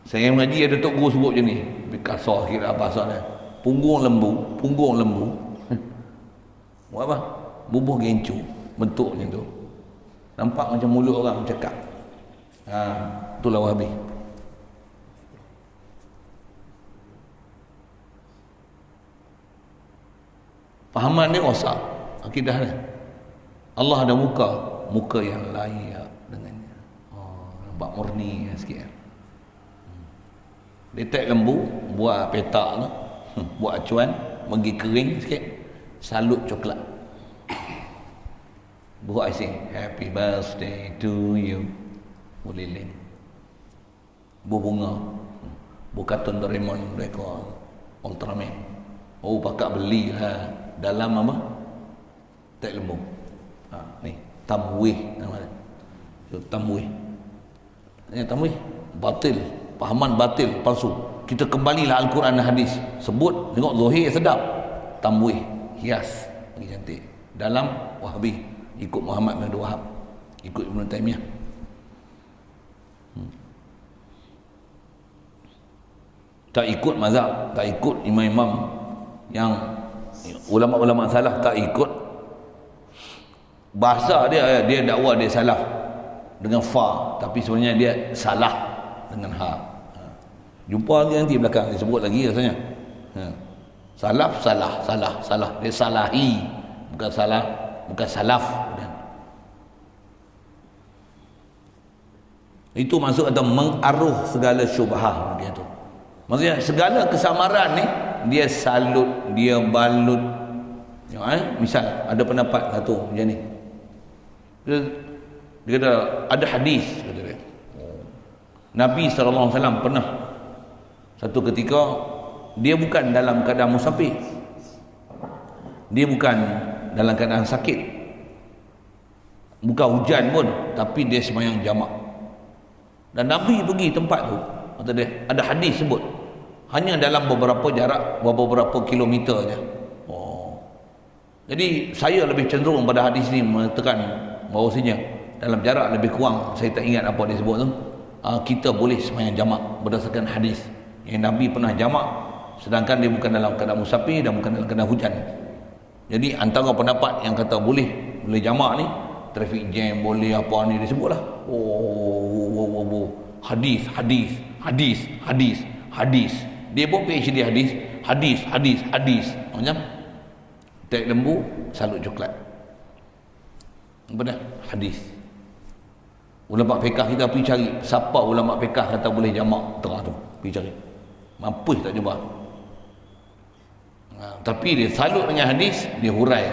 Saya mengaji ada tok guru sebut je ni. Kasar sikit lah bahasa dia. Punggung lembu. Buat apa? Bubuh gencu. Bentuknya tu. Nampak macam mulut orang cakap. Itulah Wahabi. Fahaman dia rosak akidah dia. Allah ada muka yang layak dengannya. Nampak murni sikit. Letak lembu, buat petak tu, buat acuan, pergi kering sikit, salut coklat. Buat icing, happy birthday to you. Lilin. Bunga. Kartun Doraemon mereka Ultraman. Pakak beli lah. Dalam apa? Tak lembu. Ni tamwih nama dia. Tamwih. Ini tamwih batil, pahaman batil, palsu. Kita kembalilah Al-Quran dan hadis. Sebut, tengok zahir sedap. Tamwih, hias, lagi cantik. Dalam Wahabi, ikut Muhammad bin Abdul Wahab, ikut Ibn Taymiyah. Tak ikut mazhab, tak ikut imam-imam yang ulama-ulama salah, tak ikut bahasa dia dakwa dia salah dengan fa, tapi sebenarnya dia salah dengan ha. Jumpa nanti belakang dia sebut lagi rasanya. Salah. Dia salahi, bukan salah, bukan salaf. Itu maksud atau mengaruh segala syubhah dia tu. Maksudnya segala kesamaran ni dia salut, dia balut. Misal ada pendapat satu macam ni. Dia kata ada hadis kata dia. Nabi SAW pernah satu ketika dia bukan dalam keadaan musafir. Dia bukan dalam keadaan sakit. Bukan hujan pun, tapi dia sembahyang jamak. Dan Nabi pergi tempat tu, kata dia, ada hadis sebut hanya dalam beberapa jarak, beberapa kilometer saja. Jadi saya lebih cenderung pada hadis ni mengatakan bahawasanya dalam jarak lebih kurang, saya tak ingat apa dia sebut tu, kita boleh sembahyang jamak berdasarkan hadis yang Nabi pernah jamak sedangkan dia bukan dalam keadaan musafir dan bukan dalam keadaan hujan. Jadi antara pendapat yang kata boleh jamak ni, traffic jam boleh apa ni dia sebutlah. Hadis. Dia pun PhD hadis. Macam tek lembu, salut coklat. Apa dah? Hadis. Ulama fiqh kita pergi cari siapa ulama fiqh kata boleh jamak tengah tu, pergi cari. Mampus tak jumpa. Tapi dia salut dengan hadis, dia hurai.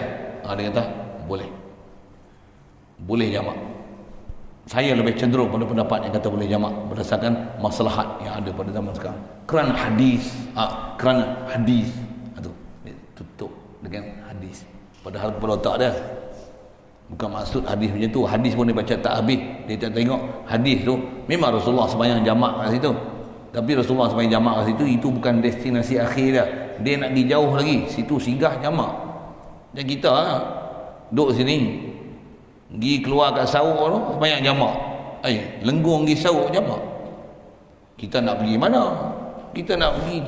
Dia kata boleh jamak. Saya lebih cenderung pada pendapat yang kata boleh jamak berdasarkan maslahat yang ada pada zaman sekarang. Kerana hadis. Itu tutup dengan hadis. Padahal kepala otak dia bukan maksud hadis macam tu. Hadis pun dia baca tak habis. Dia tak tengok hadis tu. Memang Rasulullah sembahyang jamak kat situ. Tapi Rasulullah sembahyang jamak kat situ, itu bukan destinasi akhir dia. Dia nak pergi jauh lagi. Situ singgah jamak. Dan kita duduk sini, pergi keluar kat Sarawak tu sembahyang jamak. Lenggung pergi Sarawak jamak. Kita nak pergi mana? Kita nak pergi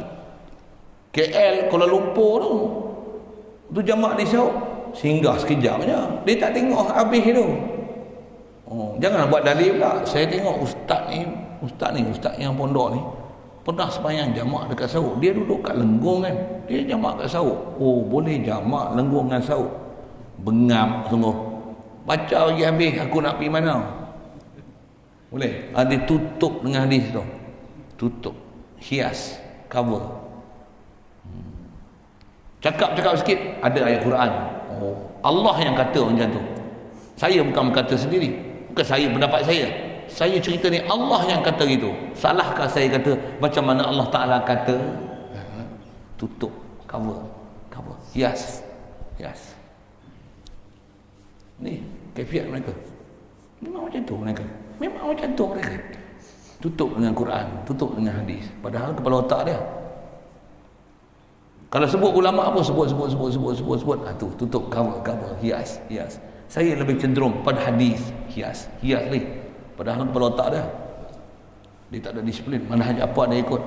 KL, Kuala Lumpur tu jamak di Sarawak, singgah sekejap je. Dia tak tengok habis tu. Jangan buat dalil pula. Saya tengok ustaz yang pondok ni pernah sembahyang jamak dekat Sarawak. Dia duduk kat Lenggong kan, dia jamak kat Sarawak. Boleh jamak Lenggong dengan Sarawak. Bengap sungguh. Baca lagi habis, aku nak pergi mana? Boleh? Dia tutup dengan hadis tu. Tutup, hias, cover. Cakap sikit, ada ayat Quran. Allah yang kata macam tu. Saya bukan berkata sendiri, bukan saya pendapat saya cerita ni, Allah yang kata gitu. Salahkah saya kata macam mana Allah Ta'ala kata? Tutup, cover, hias. Ni kaifiat mereka. Memang macam tu mereka. Tutup dengan Quran, tutup dengan hadis. Padahal kepala otak dia, kalau sebut ulama apa, sebut. Tu tutup, cover, hias. Saya lebih cenderung pada hadis, hias ni. Padahal kepala otak dia tak ada disiplin. Manhaj apa dia ikut?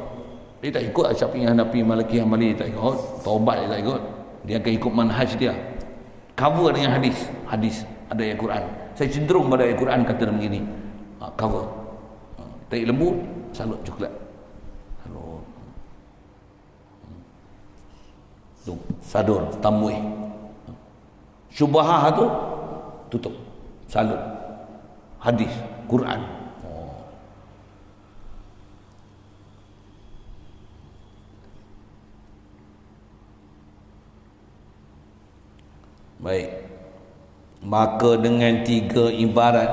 Dia tak ikut Syafi'i, Hanafi, Maliki, Hambali, dia tak ikut. Taubat dia tak ikut. Dia akan ikut manhaj dia. Cover dengan hadis ada ayat Quran. Saya cenderung pada ayat Quran kata begini. Cover. Tarik lembu, salut coklat. Sadur, tamwih. Syubhah tu tutup. Salut. Hadis, Quran. Baik. Maka dengan 3 ibarat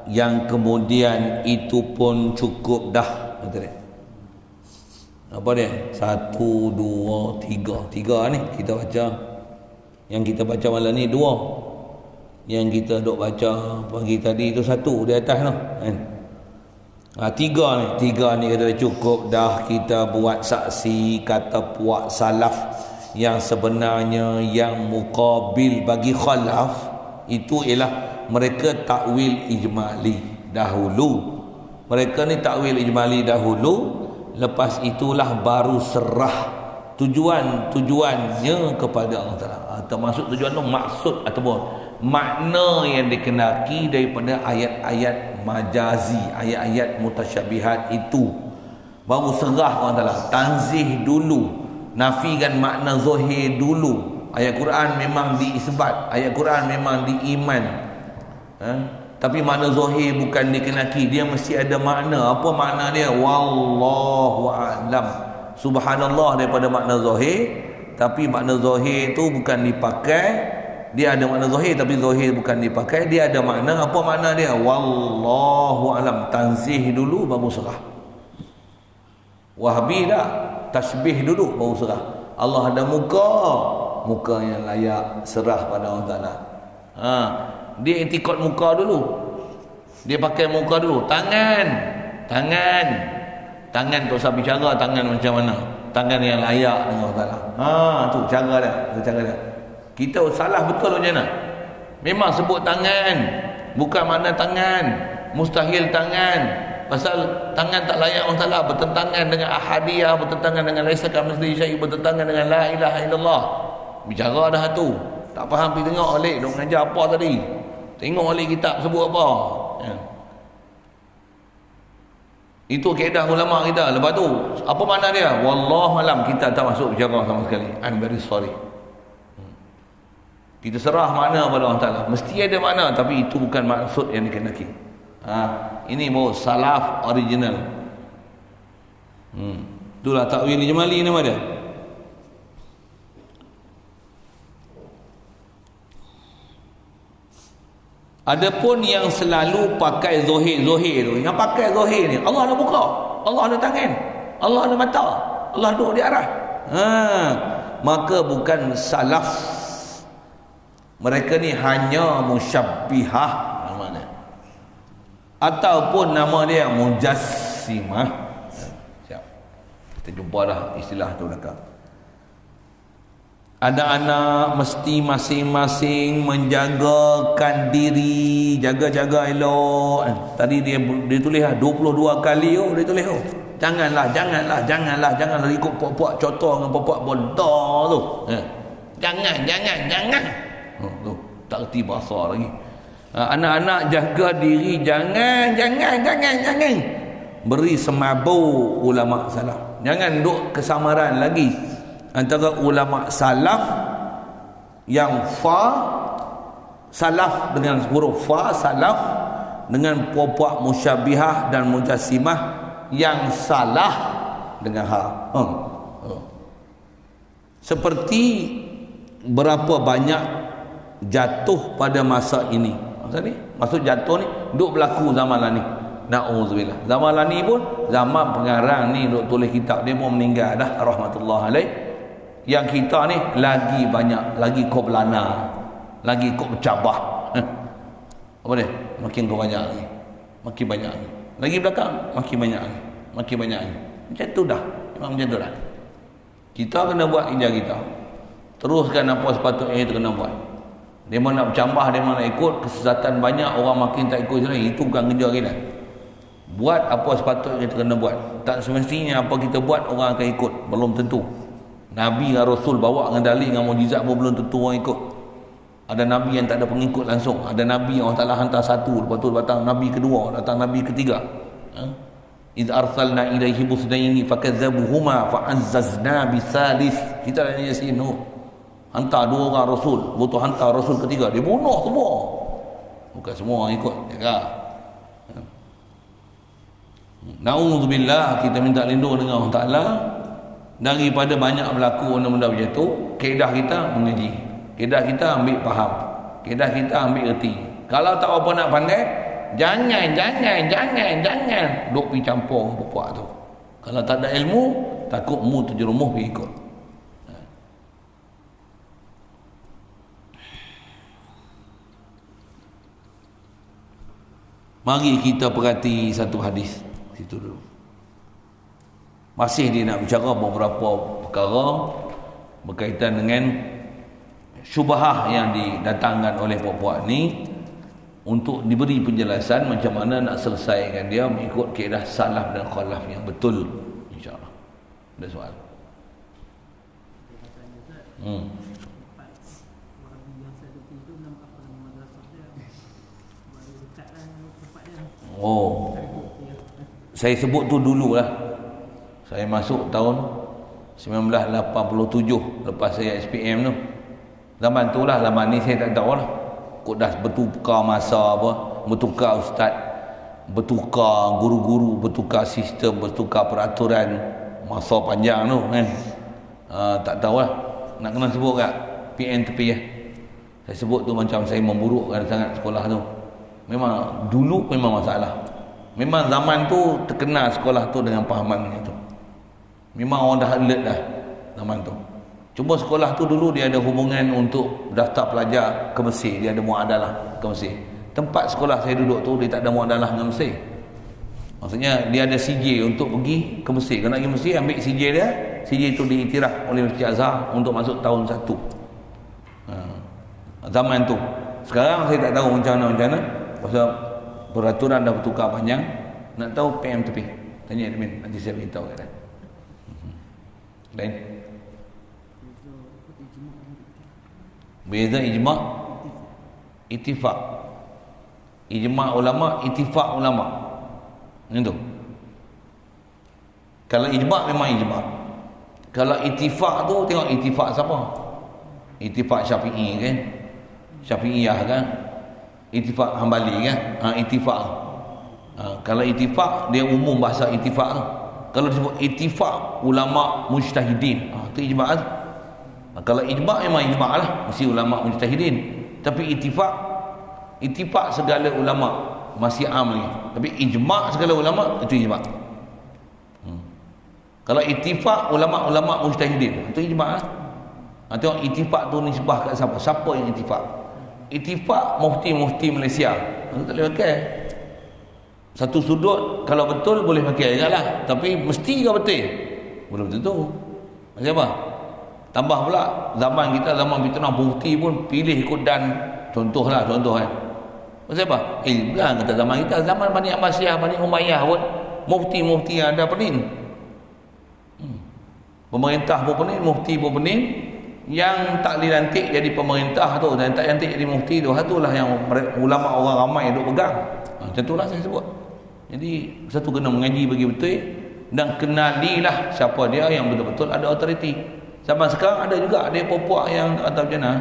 yang kemudian itu pun cukup dah. Betul tak? Apa dia? 1, 2, 3. 3 ni kita baca. Yang kita baca malam ni 2. Yang kita duk baca pagi tadi tu 1 di atas tu kan. 3 ni kata cukup dah kita buat saksi kata puak salaf yang sebenarnya yang muqabil bagi khalaf itu ialah mereka takwil ijmali dahulu. Mereka ni takwil ijmali dahulu, lepas itulah baru serah tujuannya kepada Allah Taala. Termasuk tujuan tu maksud ataupun makna yang dikenaki daripada ayat-ayat majazi, ayat-ayat mutasyabihat itu. Baru serah Allah Taala, tanzih dulu, nafikan makna zahir dulu. Ayat Quran memang diisbat, ayat Quran memang diiman, tapi makna zahir bukan dikenaki. Dia mesti ada makna. Apa makna dia? Wallahu a'lam. Subhanallah daripada makna zahir, tapi makna zahir tu bukan dipakai. Dia ada makna zahir tapi zahir bukan dipakai. Dia ada makna. Apa makna dia? Wallahu a'lam. Tanzih dulu baru serah. Wahhabi dah tasbih dulu baru serah. Allah ada muka yang layak serah pada Allah Taala. Dia intikad muka dulu. Dia pakai muka dulu. Tangan tu usah bicara tangan macam mana. Tangan yang layak dengan Allah Taala. Tu cara dia. Kita salah betul macam mana? Memang sebut tangan, bukan makna tangan. Mustahil tangan. Pasal tangan tak layak Allah Taala, bertentangan dengan ahadiyah, bertentangan dengan laisa kamitslihi syai', bertentangan dengan la ilaha illallah. Bicara dah tu. Tak faham pergi tengok alik dok mengajar apa tadi. Tengok alik kitab sebut apa. Itu kaedah ulama kita. Lepas tu apa makna dia? Wallahu alam. Kita tak masuk bicara sama sekali. I'm very sorry. Kita serah makna pada Allah Taala. Mesti ada makna tapi itu bukan maksud yang dikenaki. Ini mau salaf original. Itulah takwil ijmali nama dia. Adapun yang selalu pakai zahir tu, yang pakai zahir ni, Allah ada muka, Allah ada tangan, Allah ada mata, Allah duduk di arah. Maka bukan salaf. Mereka ni hanya musyabbihah namanya. Ataupun nama dia mujassimah. Siap. Kita jumpa dah istilah tu belakang. Ada anak mesti masing-masing menjagakan diri, jaga-jaga elok. Tadi dia tulis 22 kali dia tulis Janganlah ikut puak-puak contoh dengan puak-puak bodoh tu. Jangan. Tu tak erti bahasa lagi. Anak-anak jaga diri, jangan. Beri semabuk ulama salaf. Jangan duk kesamaran lagi antara ulama salaf yang fa salaf dengan huruf fa salaf dengan puak-puak musyabbihah dan mujassimah yang salah dengan ha. Seperti berapa banyak jatuh pada masa ini. Maksud jatuh ni duk berlaku zaman lah ni. Na'udzubillah. Zaman lah ni pun zaman pengarang ni duk tulis kitab, dia pun meninggal dah rahmatullah alaih. Yang kita ni lagi banyak, lagi kau belana, lagi kau bercabah. Apa dia? Makin kau banyak lagi, makin banyak lagi. Lagi belakang makin banyak lagi. Macam tu dah. Memang macam tu dah. Kita kena buat kerja kita. Teruskan apa sepatutnya kita kena buat. Dia mana nak bercambah, dia mana nak ikut, kesesatan banyak, orang makin tak ikut jalan. Itu bukan kerja kita. Buat apa sepatutnya kita kena buat. Tak semestinya apa kita buat orang akan ikut. Belum tentu. Nabi dan Rasul bawa dengan dalil dengan mujizat pun belum tentu orang ikut. Ada Nabi yang tak ada pengikut langsung. Ada Nabi yang Allah Ta'ala hantar satu, lepas tu datang Nabi kedua, datang Nabi ketiga. Idh arsalna ilaihi busnaini fakadzabuhuma fa'azzazna bisalis. Kita dah Yasin. Hantar 2 orang Rasul, betul hantar Rasul ketiga, dia bunuh semua. Bukan semua orang ikut, jaga. Na'udzubillah, kita minta lindung dengan Allah Ta'ala daripada banyak berlaku benda-benda macam tu. Kaedah kita mengaji, kaedah kita ambil faham, kaedah kita ambil erti. Kalau tak apa nak pandai, jangan duk pergi campur puak tu. Kalau tak ada ilmu, takut mu terjerumus pergi ikut. Mari kita perhati satu hadis situ dulu. Masih dia nak bicara beberapa perkara berkaitan dengan syubhah yang didatangkan oleh puak-puak ni, untuk diberi penjelasan macam mana nak selesaikan dia mengikut kaedah salaf dan khalaf yang betul, insya-Allah. Ada soal? Oh, saya sebut tu dululah. Saya masuk tahun 1987 lepas saya SPM tu. Zaman tu lah, zaman ni saya tak tahu lah. Kok dah bertukar masa apa, bertukar ustaz, bertukar guru-guru, bertukar sistem, bertukar peraturan, masa panjang tu kan. Tak tahu lah. Nak kena sebut kat PN tepi ya. Saya sebut tu macam saya memburukkan sangat sekolah tu. Memang dulu memang masalah. Memang zaman tu terkenal sekolah tu dengan pahaman macam tu. Memang orang dah alert dah zaman tu. Cuma sekolah tu dulu dia ada hubungan untuk daftar pelajar ke Mesir. Dia ada muadalah ke Mesir. Tempat sekolah saya duduk tu dia tak ada muadalah dengan Mesir. Maksudnya dia ada CJ untuk pergi ke Mesir. Kalau nak pergi Mesir, ambil CJ dia. CJ tu diiktiraf oleh Masjid Azhar untuk masuk tahun 1. Zaman tu. Sekarang saya tak tahu macam mana. Pasal peraturan dah bertukar panjang. Nak tahu PM tepi, tanya admin, nanti saya beritahu kat dia. Lain beza ijma' ittifaq. Ijma' ulama, ittifaq ulama. Itu. Kalau ijma' memang ijma'. Kalau ittifaq tu tengok ittifaq siapa? Ittifaq Syafi'i kan? Syafi'iyah kan? Ittifaq Hambali kan? Ittifaq. Kalau ittifaq dia umum bahasa ittifaq tu. Kalau disebut ittifaq ulama mujtahidin, tu ijma'. Kalau ijma' memang ijma' lah, mesti ulama mujtahidin. Tapi ittifaq segala ulama masih am lagi. Tapi ijma' segala ulama itu ijma'. Kalau ittifaq ulama mujtahidin, itu ijma' lah. Tengok ittifaq tu nisbah kat siapa? Siapa yang ittifaq? Ittifaq mufti Malaysia. Itu tak boleh pakai. Satu sudut kalau betul boleh pakai juga lah. Tapi mesti ke betul? Belum tentu. Macam apa? Tambah pula zaman kita, zaman fitnah, mufti pun pilih ikut dan. Contoh kan. Macam apa? Bukan kata zaman kita, zaman Bani Abbasiyah, Bani Umayyah pun mufti yang ada pening. Pemerintah pun pening, mufti pun pening. Yang tak dilantik jadi pemerintah tu dan tak lantik jadi mufti tu, itulah yang ulama orang ramai duk pegang. Macam itulah saya sebut. Jadi satu kena mengaji bagi betul dan kenalilah siapa dia yang betul-betul ada autoriti. Zaman sekarang ada juga ada puak yang kata macam mana,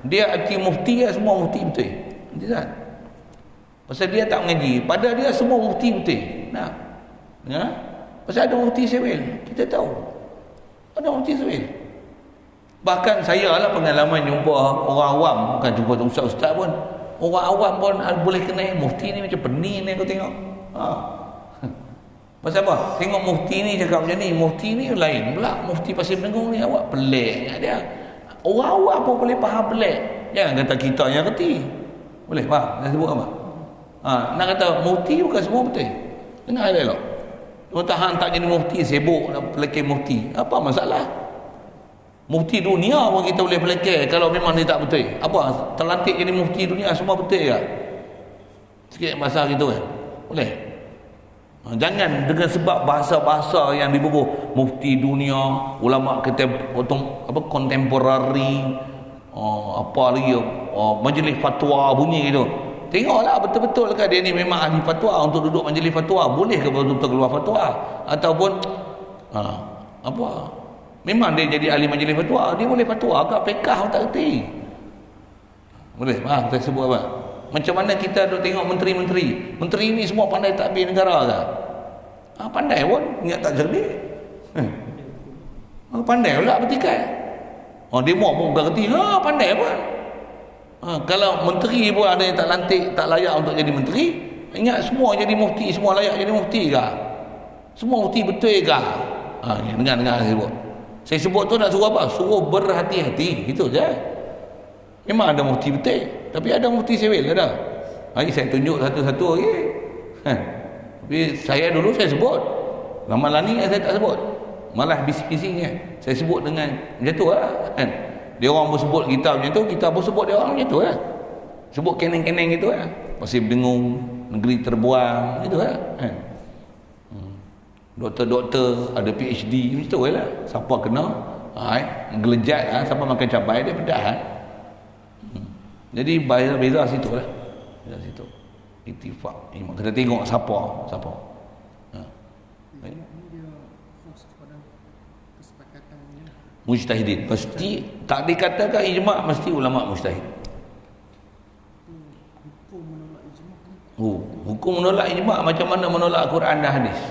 dia akil mufti ya, semua mufti betul. Tidak. Pasal dia tak mengaji, pada dia semua mufti betul. Nah. Ya? Pasal ada mufti sivil, kita tahu. Ada mufti sivil. Bahkan saya lah pengalaman jumpa orang awam, bukan jumpa ustaz-ustaz pun. Orang awam pun boleh kenal mufti ni macam pening ni aku tengok. Pasal apa? Tengok mufti ni cakap macam ni, mufti ni lain pula. Mufti Pasir Menengok ni awak pelik dia. Orang awam pun boleh faham pelik. Jangan kata kita yang reti. Boleh faham? Saya sebut apa? Nak kata mufti bukan semua betul. Dengar elok. Tahan tak jadi mufti, sibuk nak pelakir mufti. Apa masalah? Mufti dunia pun kita boleh pelakir kalau memang dia tak betul. Apa? Terlantik jadi mufti dunia semua betul ke? Sikit bahasa gitu kan? Boleh? Jangan dengan sebab bahasa-bahasa yang dibubuh mufti dunia, ulama kontemporari, apa lagi, majlis fatwa bunyi gitu. Tengoklah betul-betul ke dia ni memang ahli fatwa untuk duduk majlis fatwa, boleh ke betul-betul keluar fatwa ataupun apa? Memang dia jadi ahli majlis fatwa, dia boleh fatwa kat fiqh tak erti. Boleh? Saya sebut apa? Macam mana kita duk tengok menteri-menteri. Menteri ni semua pandai tadbir negara ke? Pandai pun, ingat tak cerdik. Pandai pula bertikai. Demo pun berarti pandai pun. Kalau menteri pun ada yang tak lantik, tak layak untuk jadi menteri, ingat semua jadi mufti, semua layak jadi mufti ke? Semua mufti betul ke? Dengar saya sebut. Saya sebut tu nak suruh apa? Suruh berhati-hati, itu je. Memang ada mufti betul, tapi ada mufti sewil ada. Hari saya tunjuk satu-satu lagi. Tapi saya dulu saya sebut. Lama-lama ni saya tak sebut. Malah bising-bisingnya saya sebut dengan macam tu lah kan. Dia orang pun sebut kita macam tu, kita pun sebut dia orang macam tu lah. Sebut keneng-keneng gitu lah. Pasir Bengung, negeri terbuang gitu lah kan. Doktor-doktor ada PhD macam tu lah. Siapa kena gelejat siapa makan cabai dia pedas Jadi beza situ lah. Beza situ. Ittifaq. Kita tengok siapa. Mujtahidin. Pasti tak dikatakan ijma', mesti ulama mujtahid. Hukum menolak ijma' macam mana menolak Quran dan hadis.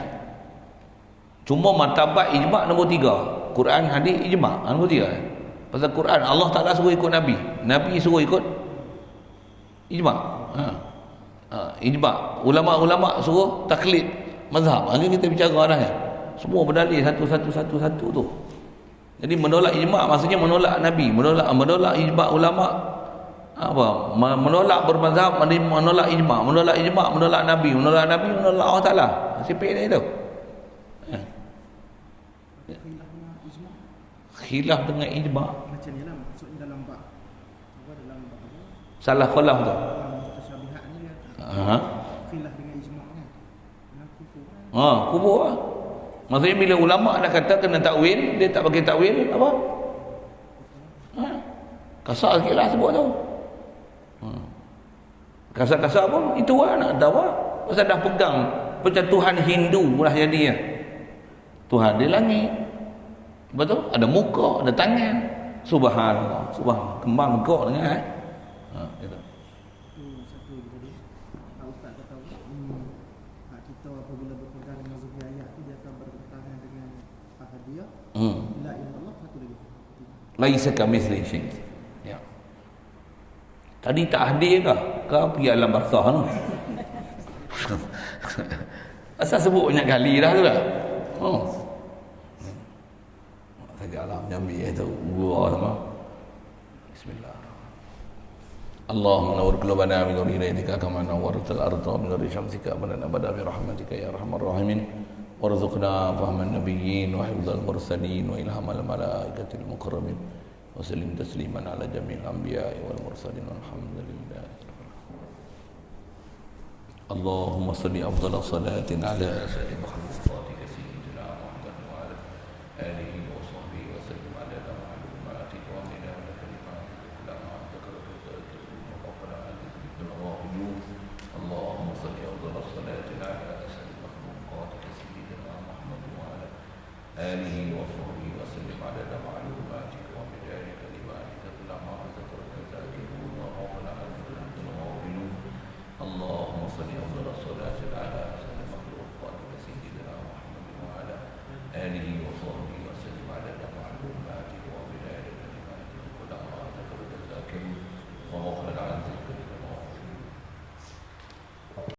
Cuma martabat ijma' nombor 3. Quran, hadis, ijma' nombor 3. Pasal Quran Allah Taala suruh ikut Nabi. Nabi suruh ikut ijma'. Ijma'. Ulama-ulama suruh taklid mazhab. Hari kita bicara dah kan. Semua berdalil satu tu. Jadi menolak ijma' maksudnya menolak Nabi, menolak ijma' ulama, menolak bermazhab, menolak ijma', menolak Nabi, menolak Allah Taala. Sipik dia tu. Khilaf dengan ijma'. Macam ni lah maksudnya dalam bab Salah khilaf tu. Mutasyabihat ni dia. Khilaf dengan ijma' kan. Kubur lah. Maksudnya bila ulama' dah kata kena takwil, dia tak bagi takwil, apa? Kasar sikit lah sebut tu. Kasar-kasar pun, itu lah nak tahu lah. Pasal dah pegang, macam Tuhan Hindu lah jadi ya. Tuhan di langit. Betul? Ada muka, ada tangan. Subhanallah. Kembang megok dengan gitu. Satu tadi. Ustaz kata kita apabila berpegang dengan segi ayat tu dia akan bertentangan dengan ahadiyah. La ilaha illallah satu lagi. Laisa kamitslihi syai'. Ya. Tadi tak hadir ke? Kau pergi alam barzah tu. Asal sebut banyak kali dah tu lah. Saja alam Jambi itu gua sama. Bismillah. Allahumma nawwir qulubana min nuri ilaika kama nawwartal arda min nuri syamsika wa lana bada bi rahmatika ya arhamar rahimin warzuqna fahman nabiyyin wa hifdzal mursalin wa ilhamal malaikatil muqarrabin wa sallim tasliman ala jami'il anbiya'i wal mursalin walhamdulillah. Allahumma salli afdhala salatin ala sayyidina Muhammad wa ala alihi